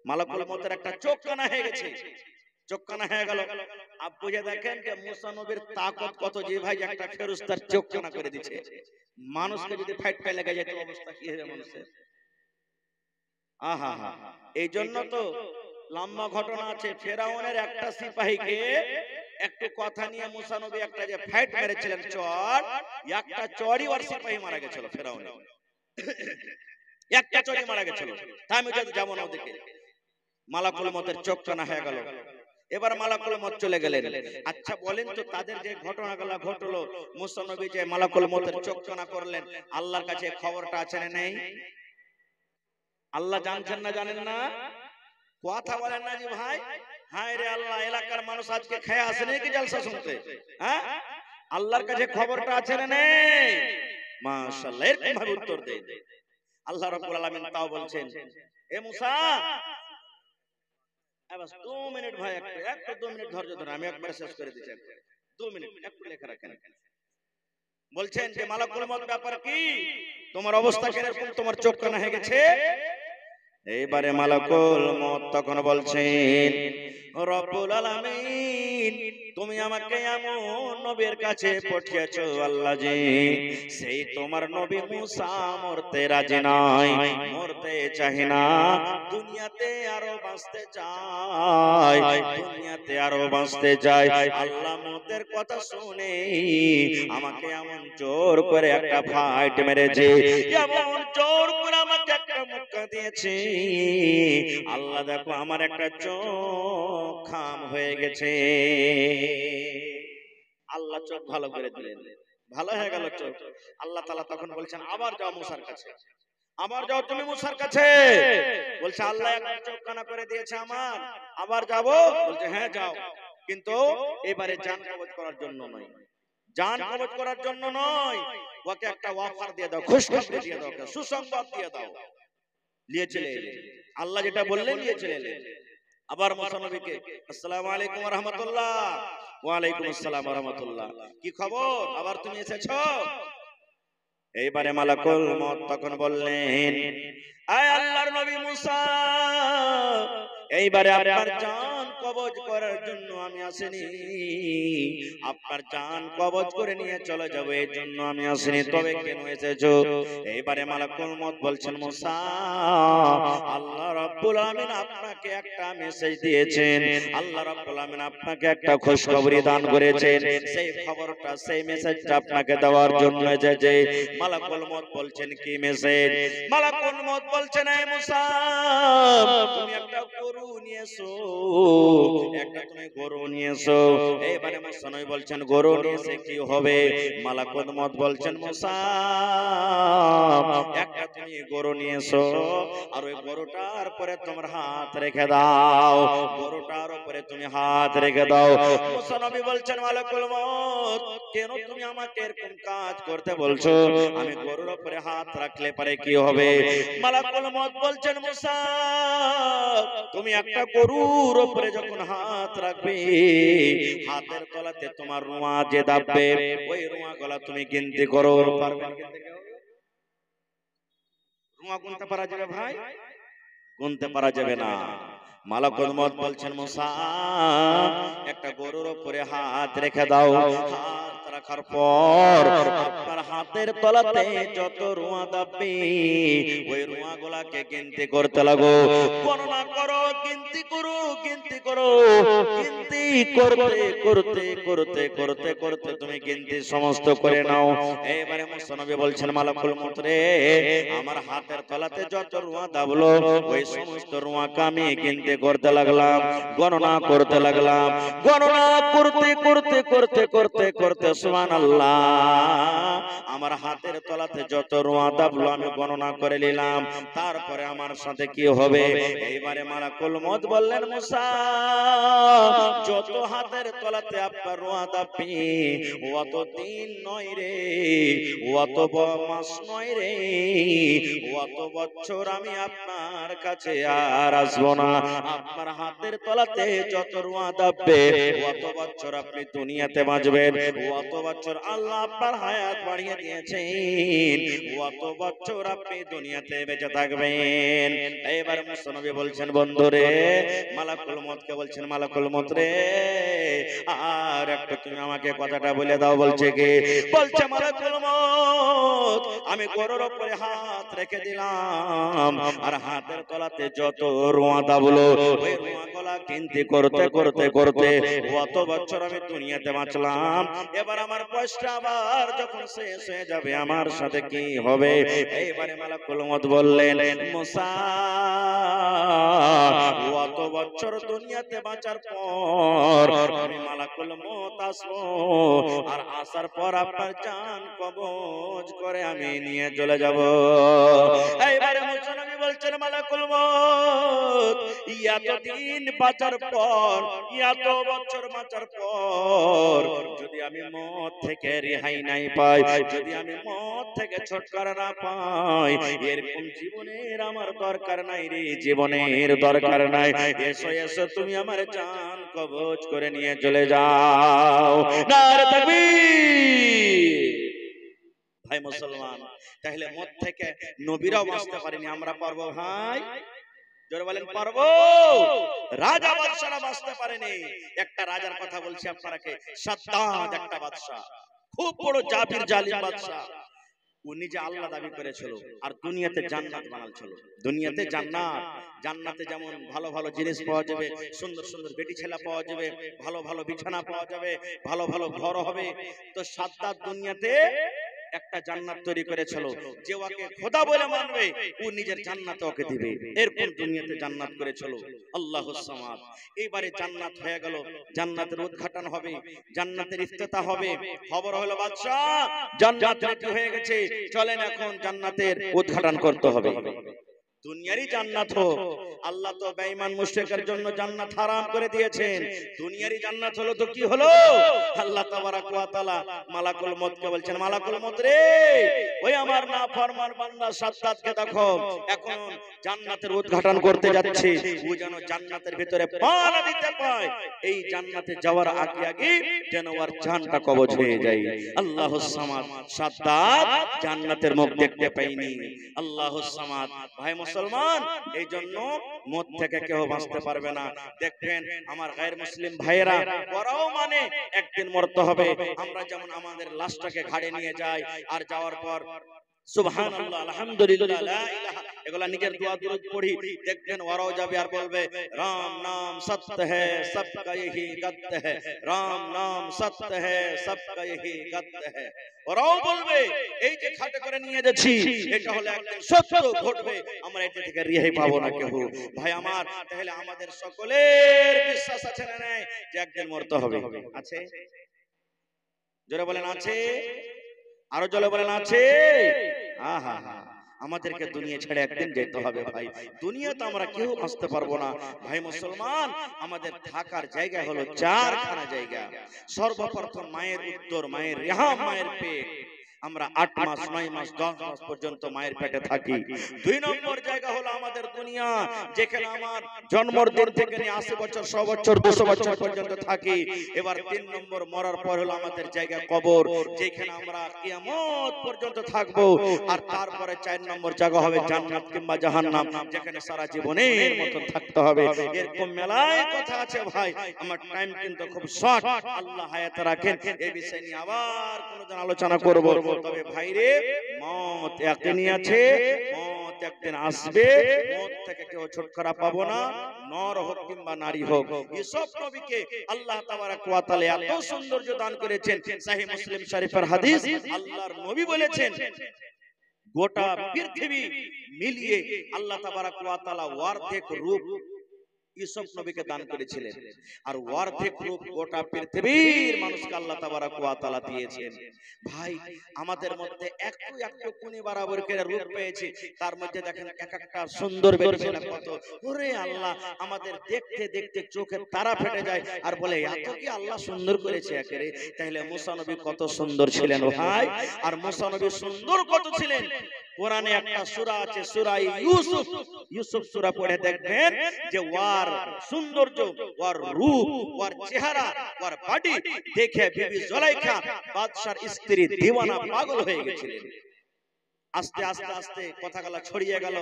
মালাকুল মউতের একটা চোখ কানা হয়ে গেছে। চোখ কানা হয়ে গেল। আপ বুঝে দেখেন যে মুসা নবীর তাকত কত, যে ভাই একটা ফেরেশতার চোখ কানা করে দিয়েছে। মানুষকে যদি ফাইট পে লেগে যেত অবস্থা কি হবে মানুষের? আহা হা। এই জন্য তো লম্বা ঘটনা আছে, ফেরাউনের একটা সিপাহীকে একটু কথা নিয়ে মুসা নবী একটা যে ফাইট মেরেছিলেন চর, একটা চড়ই ওর সিপাহী মারা গেছিল। ফেরাউনের একটা চড়ই মারা গেছিল। তাই আমি যদি যাব না ওদিকে, মালাকুল মউতের চোখ কানা হয়ে গেল। এবার মালাকুল মউত চলে গেলেন। আচ্ছা বলেন তো, তাদের যে ঘটনাগুলো ঘটলো, মুসা নবী যে মালাকুল মউতের চোখ কানা করলেন, আল্লাহর কাছে খবরটা আছে না নেই? আল্লাহ জানছেন না জানেন না? কথা বলেন না জি ভাই। হায় রে আল্লাহ, এলাকার মানুষ আজকে খেয়ে আসে নাকি জলসা শুনতে? হ্যাঁ, আল্লাহর কাছে খবরটা আছে না নেই? মাশাআল্লাহ, এরকম ভাবে উত্তর দেন। আল্লাহ রাব্বুল আলামিন তাও বলছেন, এ মুসা, বাস 2 মিনিট ভাই, একটু 2 মিনিট ধৈর্য ধরুন, আমি একবার শেষ করে দিচ্ছি। 2 মিনিট একটু লেখা রাখেন। বলছেন যে মালাকুল মউত ব্যাপার কি, তোমার অবস্থা কিরকম, তোমার চোখ কানা হয়ে গেছে? এইবারে মালাকুল মউত তখন বলছেন, রব্বুল আলামিন, তুমি আমাকে এমন নবীর কাছে পাঠিয়েছো আল্লাহ জি, সেই তোমার নবী মুসা মরতে রাজি নয়, মরতে চায় না, দুনিয়াতে আরো বাঁচতে চায়, দুনিয়াতে আরো বাঁচতে চায়। আল্লাহ মউতের কথা শুনে আমাকে এমন জোর করে একটা ফাইট মেরেছে, এমন জোর করে আমাকে একটা মুক্কা দিয়েছে, আল্লাহ দেখো আমার একটা চোখ খাম হয়ে গেছে। আল্লাহ চোখ ভালো করে দিলেন, ভালো হয়ে গেল চোখ। আল্লাহ তাআলা তখন বলছেন, আবার যাও মুসার কাছে, আবার যাও তুমি মুসার কাছে। বলছে, আল্লাহ একটা চোখ কানা করে দিয়েছে আমার, আবার যাব? বলছে, হ্যাঁ যাও, কিন্তু এবারে জান কবজ করার জন্য নয়, জান কবজ করার জন্য নয়, ওকে একটা অফার দিয়ে দাও, খুশখবরি দিয়ে দাও, সুসংবাদ দিয়ে দাও। নিয়ে চলে এলেন, আল্লাহ যেটা বললেন নিয়ে চলে এলেন। আবার মুসা নবীকে, আসসালামু আলাইকুম ওয়া রাহমাতুল্লাহ। ওয়া আলাইকুম আসসালাম ওয়া রাহমাতুল্লাহ, কি খবর, আবার তুমি এসেছো? এইবারে মালাকুল মউত তখন বললেন, আয় আল্লাহর নবী মুসা, এইবারে আপনার জান কবজ করার জন্য আমি আসিনি, আপনার জান কবজ করে নিয়ে চলে যাব এর জন্য আমি আসিনি, তবে কেন এসেছো? এইবারে মালাকুল মউত বলছেন, মুসা, আল্লাহ রাব্বুল আলামিন আপনাকে একটা মেসেজ দিয়েছেন, আল্লাহ রাব্বুল আলামিন আপনাকে একটা খুশখবরি দান করেছেন, সেই খবরটা, সেই মেসেজটা আপনাকে দেওয়ার জন্য যে মালাকুল মউত বলছেন, কি মেসেজ? মালাকুল মউত বলছেন, হে মুসা, তুমি একটা গরু নিয়ে এসো, একটা তুমি গরু নিয়ে এসো। এইবারে মুসা নবী বলছেন, গরু নিয়ে এসে কি হবে? মালাকুল মউত বলছেন, মুসা, একটা তুমি গরু নিয়ে এসো, আর ওই গরুটার পরে তোমার হাত রেখে দাও, গরুটার উপরে তুমি হাত রেখে দাও। মুসা নবী বলছেন, মালাকুল মউত, কেন তুমি আমাকে এরকম কাজ করতে বলছো? আমি গরুর উপরে হাত রাখলে পরে কি হবে? মালাকুল মউত বলছেন, মুসা, তুমি একটা গরুর উপরে যখন হাত রাখবে, হাতের তলাতে তোমার রুয়া যে দাববে, ওই রুয়া গলা তুমি গিনতি করো, পারবে? রুয়া গুনতে পারা যাবে ভাই? গুনতে পারা যাবে না। মালাকুল মউত বলছেন, মুসা, একটা গরুর উপরে হাত রেখে দাও, হাত রাখার পর আপনার হাতের তলাতে যত রুয়া দাববে ওই রুয়া গুলাকে গিনতি করতে লাগো, গণনা করো, গিনতি করো, গিনতি করো, গিনতি করতে করতে করতে করতে করতে তুমি গিনতি সমস্ত করে নাও। এবারে মুস্তানবী বলছেন মালাকুল মউত রে, আমার হাতের তলাতে যত রুয়া দাবলো ওই সমস্ত রুয়াকে আমি গিনতি করতে লাগলাম, গণনা করতে লাগলাম, গণনা করতে করতে করতে করতে করতে সুবহানাল্লাহ আমার হাতের তলাতে যত রুয়া দাবলো আমি গণনা করে নিলাম। তারপরে আমার সাথে কি হবে? এইবারে মালাকুল মউত বললেন মুসা, যত হাতের তলাতে আপনার রুয়া দাববে অত দিন নয় রে, অত মাস নয় রে, অত বছর আমি আপনার কাছে আর আসবো না। আপনার হাতের তলাতে যত রুয়া দাববে অত বছর আপনি দুনিয়াতে বাঁচবেন, অত বছর আল্লাহ আপনার হায়াত বাড়িয়ে দিয়েছেন, অত বছর আপনি দুনিয়াতে বেঁচে থাকবেন। এবার মুস্তানবী বলছেন বন্ধুরে, মালাকুল মউতকে বলছেন মালাকুল মউত রে, আর একটু তুমি আমাকে কথাটা বলে দাও। বলছে কি? বলছে মালাকুল মউত আমি গরুর উপরে হাত রেখে দিলাম, আর হাতের তলাতে যত রুয়া দাবলো ওই রুয়া গলা গিনতি করতে করতে করতে কত বছর আমি দুনিয়াতে বাঁচলাম। এবার আমার বয়সটা আবার যখন শেষ হয়ে যাবে আমার সাথে কি হবে? এইবারে মালাকুল মউত বললেন মুসা, কত বছর দুনিয়াতে বাঁচার পর আমি মালাকুল মউত আসবো, আর আসার পর আপনার জান কবজ করে আমি নিয়ে চলে যাব। এইবারে মুস্তানবী বলছেন মালাকুল মউত এতদিন বাঁচার পর, এত বছর বাঁচার পর যদি আমি মওত থেকে রেহাই নাই পাই, যদি আমি মওত থেকে ছুটকারা না পাই, এরকম জীবনের আমার দরকার নাই রে, জীবনের দরকার নাই। এসো এসো তুমি আমার জান কবজ করে নিয়ে চলে যাও। নারে তাকবীর। ভাই মুসলমান, তাহলে মওত থেকে নবীরাও বাঁচতে পারেনি, আমরা পারবো ভাই? জোরে বলেন পারবো? রাজা বাদশারা বাঁচতে পারেনি। একটা রাজার কথা বলছি আপনাকে, সাদ্দাদ একটা বাদশা, খুব বড় জাবির জালিম বাদশা। ও নিজে আল্লাহ দাবি করেছিল আর দুনিয়াতে জান্নাত বানালছিল। দুনিয়াতে জান্নাত, জান্নাতে যেমন ভালো ভালো জিনিস পাওয়া যাবে, সুন্দর সুন্দর বেটি ছেলা পাওয়া যাবে, ভালো ভালো বিছানা পাওয়া যাবে, ভালো ভালো ঘর হবে। তো সাদ্দাদ দুনিয়াতে একটা জান্নাত তৈরি করেছিল, যে ওকে খোদা বলে মানবে ও নিজের জান্নাত ওকে দিবে, এরকম দুনিয়াতে জান্নাত করেছিল আল্লাহুস সামাদ। এইবারে জান্নাত হয়ে গেল, জান্নাতের উদ্ঘাটন হবে, জান্নাতের ইফতিতাহ হবে। খবর হলো বাদশা জান্নাত রেডি হয়ে গেছে, চলেন এখন জান্নাতের উদ্ঘাটন করতে হবে। দুনিয়ারই জান্নাত হোক, আল্লাহ তো বেঈমান মুশরিকের জন্য জান্নাত হারাম করে দিয়েছেন। দুনিয়ারই জান্নাত হলো তো কি হলো? আল্লাহ তাবারাক ওয়া তাআলা মালাকুল মউতকে বলছেন মালাকুল মউত রে, ওই আমার নাফরমান বান্দা সাদ্দাতকে দেখো এখন জান্নাতের উদ্ঘাটন করতে যাচ্ছে, ও যেন জান্নাতের ভিতরে পা না দিতে পায়, এই জান্নাতে যাওয়ার আগে আগে যেন ওর জানটা কবজ হয়ে যায়। আল্লাহুস সামাদ। সাদ্দাত জান্নাতের মুখ দেখতে পায়নি। আল্লাহুস সামাদ। ভাই মুসলমান, এই জন্য মওত থেকে কেউ বাঁচতে পারবে না। দেখবেন আমার গায়ের মুসলিম ভাইয়েরা, ওরাও মানে একদিন মরতে হবে। আমরা যেমন আমাদের লাশটাকে ঘাড়ে নিয়ে যাই, আর যাওয়ার পর সুবহানাল্লাহ আলহামদুলিল্লাহ লা ইলাহা এগুলা নিজের দোয়া দুরূদ পড়ি, দেখবেন ওরাও যাবে আর বলবে রাম নাম সত্য হ্যায় সবকা यही গত্য হ্যায়, রাম নাম সত্য হ্যায় সবকা यही গত্য হ্যায়। ওরাও বলবে এই যে খাটে করে নিয়ে যাচ্ছি এটা হলো একদিন সত্য ঘটবে, আমরা এটা থেকে রেহাই পাবো না কেউ। ভাই আমার, তাহলে আমাদের সকলের বিশ্বাস আছে না নাই যে একদিন মরতে হবে? আছে? জোরে বলেন আছে? আরো জোরে বলেন আছে? আহা হা, আমাদেরকে দুনিয়া ছেড়ে একদিন যেতে হবে ভাই। দুনিয়াতে আমরা কেউ আসতে পারবো না। ভাই মুসলমান, আমাদের থাকার জায়গা হলো চারখানা জায়গা। সর্বপ্রথম মায়ের উত্তর, মায়ের রেহাম, মায়ের পেট। আমরা 8 মাস 9 মাস 10 মাস পর্যন্ত মায়ের পেটে থাকি। 2 নম্বর জায়গা হলো আমাদের দুনিয়া, যেখানে আমার জন্মের দিন থেকে নিয়ে 80 বছর 100 বছর 200 বছর পর্যন্ত থাকি। এবার 3 নম্বর মরার পর হলো আমাদের জায়গা কবর, যেখানে আমরা কিয়ামত পর্যন্ত থাকবো। আর তারপরে 4 নম্বর জায়গা হবে জান্নাত কিংবা জাহান্নাম, যেখানে সারা জীবনের মতন থাকতে হবে। এরকম মেলায় কথা আছে ভাই, আমার টাইম কিন্তু খুব শর্ট, আল্লাহ হায়াত রাখেন। এই বিষয় নিয়ে আবার কোনদিন আলোচনা করব। তবে ভাইরে, মত একদিনই আছে, মত একদিন আসবে, মত থেকে কেউ ছুটকারা পাবো না, নর হোক কিংবা নারী হোক। ইসব নবীকে আল্লাহ তাবারাক ওয়া তাআলা এত সৌন্দর্য দান করেছেন। সহিহ মুসলিম শরীফের হাদিস, আল্লাহর নবী বলেছেন গোটা পৃথিবী মিলিয়ে আল্লাহ তাবারাক ওয়া তাআলা অর্ধেক রূপ ইউসুফ নবীকে দান করেছিলেন, আর অর্ধেক রূপ গোটা পৃথিবীর মানুষকে আল্লাহ তাবারাক ওয়া তাআলা দিয়েছেন। ভাই, আমাদের মধ্যে একটু একটু কোনি বরাবর করে রূপ পেয়েছি, তার মধ্যে দেখেন এক একটা সুন্দর বেরিয়েছে না কত। ওরে আল্লাহ, আমাদের দেখতে দেখতে চোখের তারা ফেটে যায়, আর বলে এত কি আল্লাহ সুন্দর করেছে একেরে। তাহলে মুসা নবী কত সুন্দর ছিলেন ভাই, আর মুসা নবী সুন্দর কত ছিলেন। কোরআনে একটা সূরা আছে, সূরা ইউসুফ, ইউসুফ সূরা পড়ে দেখবেন যে ওয়ার সৌন্দর্য, ওয়ার রূপ, ওয়ার চেহারা, ওয়ার বডি দেখে বিবি জুলাইখা বাদশার স্ত্রী দিওয়ানা পাগল হয়ে গেছিলেন। আস্তে আস্তে আস্তে কথাগুলো ছড়িয়ে গেল,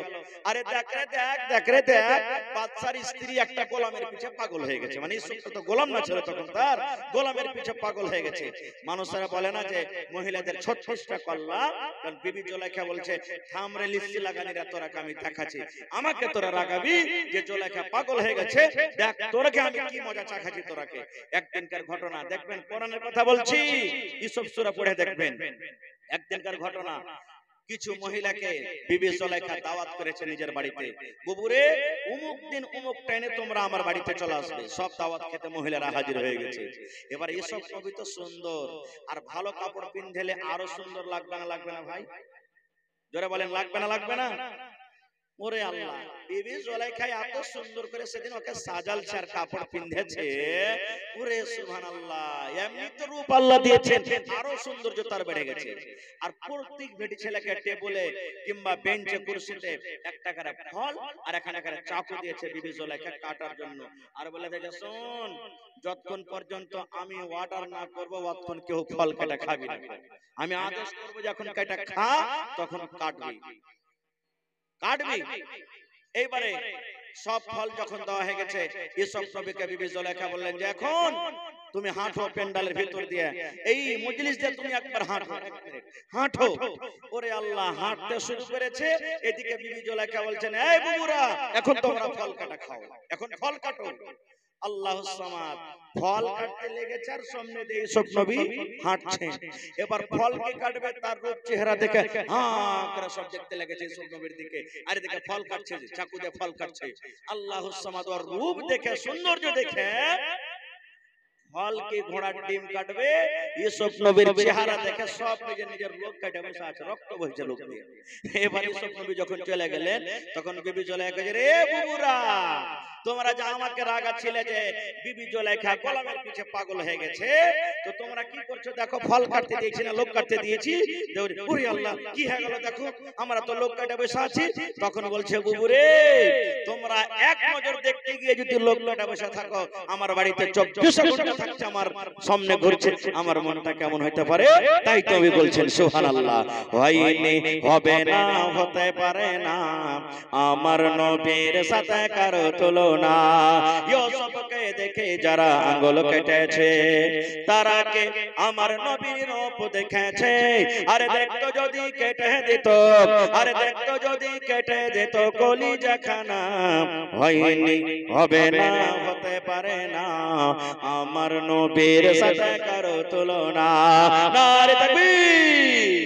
আরে দেখ রে দেখ, দেখ রে দেখ, বাদশার স্ত্রী একটা গোলামের পিছে পাগল হয়ে গেছে। মানে ইউসুফ তো গোলাম না ছিল তখন, তার গোলামের পিছে পাগল হয়ে গেছে। মানুষেরা বলে না যে মহিলাদের 36টা কল্লা, কারণ বিবি জুলাইখা বলছে থামরে লিস্টি লাগানিরা তোরা আমি দেখাচ্ছি, আমাকে তোরা রাগাবি যে জুলাইখা পাগল হয়ে গেছে, দেখ তোরাকে আমি কি মজা চাখাচ্ছি তোরাকে। একদিনকার ঘটনা দেখবেন, কোরআনের কথা বলছি, ইউসুফ সূরা পড়ে দেখবেন। একদিনকার ঘটনা, কিছু মহিলাকে বিবি জুলাইখা দাওয়াত করেছে নিজের বাড়িতে, বুবুরে অমুক দিন অমুক টাইমে তোমরা আমার বাড়িতে চলে আসবে। সব দাওয়াত খেতে মহিলারা হাজির হয়ে গেছে। এবার এসব নবী তো সুন্দর, আর ভালো কাপড় পিনধেলে আরো সুন্দর লাগবে না, লাগবে না ভাই? জোরে বলেন, লাগবে না, লাগবে না? ওরে আল্লাহ, বিবি জুলাইখা এত সুন্দর করে সেদিন ওকে সাজালছে আর কাপড় পিনধেছে। ওরে সুবহানাল্লাহ, এমনি তো রূপ আল্লাহ দিয়েছেন, আরো সৌন্দর্য তার বেড়ে গেছে। আর প্রত্যেক বেটি ছেলেকে টেবিলে কিংবা বেঞ্চে কুরসিতে একটা করে ফল আর এখানে করে চাকু দিয়েছে বিবি জুলাইখা কাটার জন্য। আর বলে দেখে, শোন, যতক্ষণ পর্যন্ত আমি অর্ডার না করব ততক্ষণ কেউ ফল কাটা খাবি না। আমি আদেশ করব যখন কাটা খা তখন কাটবি, কাটবি। এইবারে সব ফল যখন দেওয়া হয়ে গেছে, ইউসুফ নবীকে বিবি জুলাইখা বললেন যে এখন তুমি হাঁটো প্যান্ডালের ভিতর দিয়ে, এই মজলিস দিয়ে তুমি একবার হাঁটো, হাঁটো। ওরে আল্লাহ, হাঁটতে শুরু করেছে। এদিকে বিবি জুলাইখা বলছেন, এই বুবুরা, এখন তোমরা ফল কাটা খাও, এখন ফল কাটো। আল্লাহুস সামাদ, ফল কাটতে লেগেছে আর সামনে দিয়ে ইউসুফ নবী হাঁটছেন। এবার ফলকে কাটবে, তার রূপ চেহারা দেখে হাঁ করে সব দেখতে লেগেছে ইউসুফ নবীর দিকে। আর এদিকে ফল কাটছে, চাকু দিয়ে ফল কাটছে। আল্লাহুস সামাদ ওর রূপ দেখে, সৌন্দর্য দেখে ফলকে ঘোড়ার ডিম কাটবে, ইউসুফ নবীর চেহারা দেখে সব নিজের নিজের লোক কাটে বসে আছে, রক্ত বইছে লোক দিয়ে। এবার ইউসুফ নবী যখন চলে গেলেন, তখন বিবি জুলাইখা রে বুবুরা, তোমরা যা আমাকে রাগাচ্ছিলে যে বিবি জুলাইখা গোলামের পিছে পাগল হয়ে গেছে, তো তোমরা কি করছো দেখো, ফল কাটতে দিয়েছি না লোক কাটতে দিয়েছি? ওরে আল্লাহ, কি হয়ে গেল দেখো, আমরা তো লোক কাটে বসে আছি। তখন বলছে, বুবুরে, তোমরা এক নজর দেখতে গিয়ে যদি লোক কাটে বসে থাকো, আমার বাড়িতে 24 ঘন্টা থাকছে, আমার সামনে ঘুরছে, আমার মনটা কেমন হইতে পারে? তাই তো আমি বলছেন সুবহানাল্লাহ, হয়নি, হবে না, হতে পারে না আমার নবীর সাথে কারো তুলনা। ইউসুফকে দেখে যারা আঙ্গুল কেটেছে, তারা কে আমার নবীর রূপ দেখেছে। আরে দেখতো যদি কেটে দিত, আরে দেখতো যদি কেটে দিত কলিজা খানা, হয়নি, হবে না, হতে পারে না আমার নবীর সাথে কারো তুলনা। নারে তাকবীর!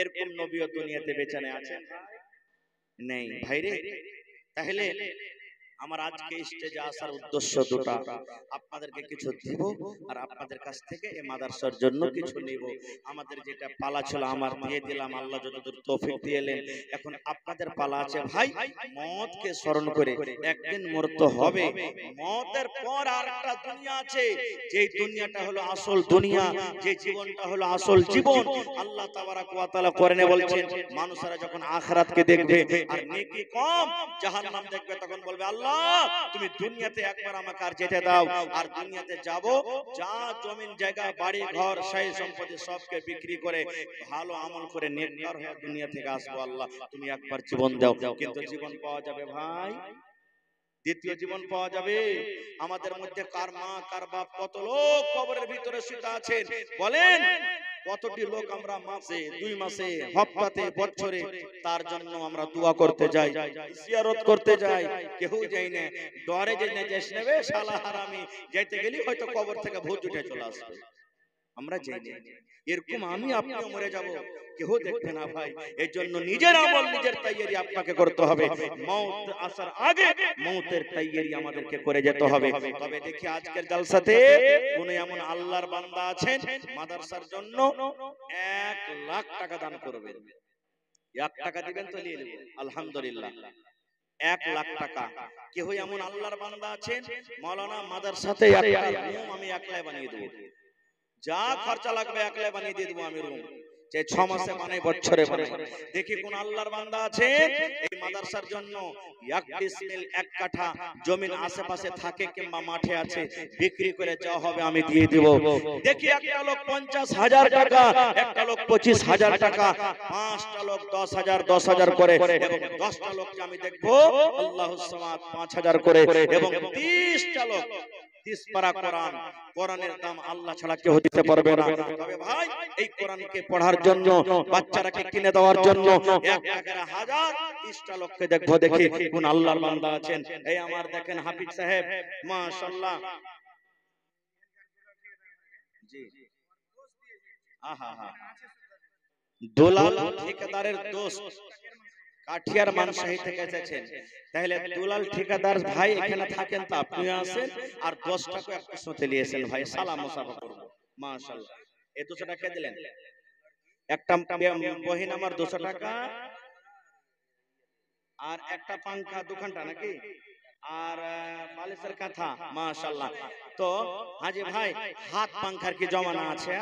এরকম নবীও দুনিয়াতে বেঁচে আছে নেই ভাইরে। তাহলে আমার আজকে স্টেজে আসার উদ্দেশ্য দুটা, আপনাদেরকে কিছু দিব আর আপনাদের কাছ থেকে এই মাদ্রাসার জন্য কিছু নিব। আমাদের যেটা পালা ছিল আমার দিয়ে দিলাম, আল্লাহ যতদূর তৌফিক দিয়েলেন। এখন আপনাদের পালা আছে ভাই, মওতকে স্মরণ করে, একদিন মরতে হবে। মওতের পর আরেকটা দুনিয়া আছে, যেই দুনিয়াটা হলো আসল দুনিয়া, যে জীবনটা হলো আসল জীবন। আল্লাহ তাবারাক ওয়া তাআলা কোরআনে বলছেন, মানুষরা যখন আখিরাতকে দেখবে আর নেকি কম, জাহান্নাম দেখবে, তখন বলবে আল্লাহ তুমি দুনিয়াতে একবার আমাকে আর যেতে দাও। আর দুনিয়াতে যাব, যা জমিন জায়গা বাড়ি ঘর সেই সম্পত্তি সবকে বিক্রি করে ভালো আমল করে নেককার হয়ে দুনিয়া থেকে আসবো। আল্লাহ তুমি একবার জীবন দাও। কিন্তু জীবন পাওয়া যাবে ভাই, দ্বিতীয় জীবন পাওয়া যাবে। আমাদের মধ্যে কার মা কার বাপ কত লোক কবরের ভিতরে শুয়ে আছেন, বলেন কতটি লোক আমরা মাসে, 2 মাসে, হপ্তাতে, বছরে তার জন্য আমরা দোয়া করতে যাই, জিয়ারত করতে যাই। কেউ যাই না, ডরে যে নেজেস নেবে শালা হারামি, যাইতে গেলি হয়তো কবর থেকে ভূত উঠে চলে আসবে। আমরা যাই না, এরকম আমি আপনিও মরে যাব, কেউ দেখবে না ভাই। এই জন্য নিজের আমল নিজের তৈয়ারি আপনাকে করতে হবে। মওত আসার আগে মওতের তৈয়ারি আমাদেরকে করে যেতে হবে। তবে দেখি আজকের জলসাতে কোন এমন আল্লাহর বান্দা আছেন মাদ্রাসার জন্য 1 লাখ টাকা দান করবেন? 1 টাকা দিবেন তো নিয়ে নেব, আলহামদুলিল্লাহ। 1 লাখ টাকা। কেউ এমন আল্লাহর বান্দা আছেন, মাওলানা মাদ্রাসাতে একটা রুম আমি একলাই বানিয়ে দেব, যা খরচা লাগবে একলাই বানিয়ে দিয়ে দেবো আমি রুম, যে 6 মাসে বানাই, বছরে বানাই। দেখি কোন আল্লাহর বান্দা আছে এই মাদ্রাসার জন্য 1 ডিসমিল 1 কাঠা জমিন আশেপাশে থাকে কিংবা মাঠে আছে, বিক্রি করে যা হবে আমি দিয়ে দেব। দেখি একটা লোক 50,000 টাকা, একটা লোক 25,000 টাকা, 5টা লোক 10,000 10,000 করে, এবং 10টা লোককে আমি দেখবো আল্লাহুস সামাদ 5,000 করে, এবং 30টা লোক 30 পারা কোরআন। কোরআনের দাম আল্লাহ ছাড়া কেউ দিতে পারবে না। তবে ভাই এই কোরআনকে পড়ার জন্য, বাচ্চারাকে কিনে দেওয়ার জন্য 1 টাকার 1000 30টা লোককে দেখবো, দেখি কোন আল্লাহর বান্দা আছেন। এই আমার দেখেন হাফিজ সাহেব, মাশাআল্লাহ, জি, আহা হা, দুলাল ঠিকাদারের দোস্ত, কাঠিয়ার মানসাহি থেকে এসেছেন। তাহলে দুলাল ঠিকাদার ভাই এখানে থাকেন, তো আপনি আসেন আর 10 টাকা একটু সাথে নিয়েছেন ভাই, সালাম মুসাফা করব। মাশাআল্লাহ। এই 200 টাকা দিলেন, একটা বহিন আমার 200 টাকা, আর একটা পাঙ্খা 2 ঘন্টা নাকি, আর বালিশের কাঁথা। মাশাআল্লাহ। তো হাজি ভাই, হাত পাঙ্খার কি জমানা আছে?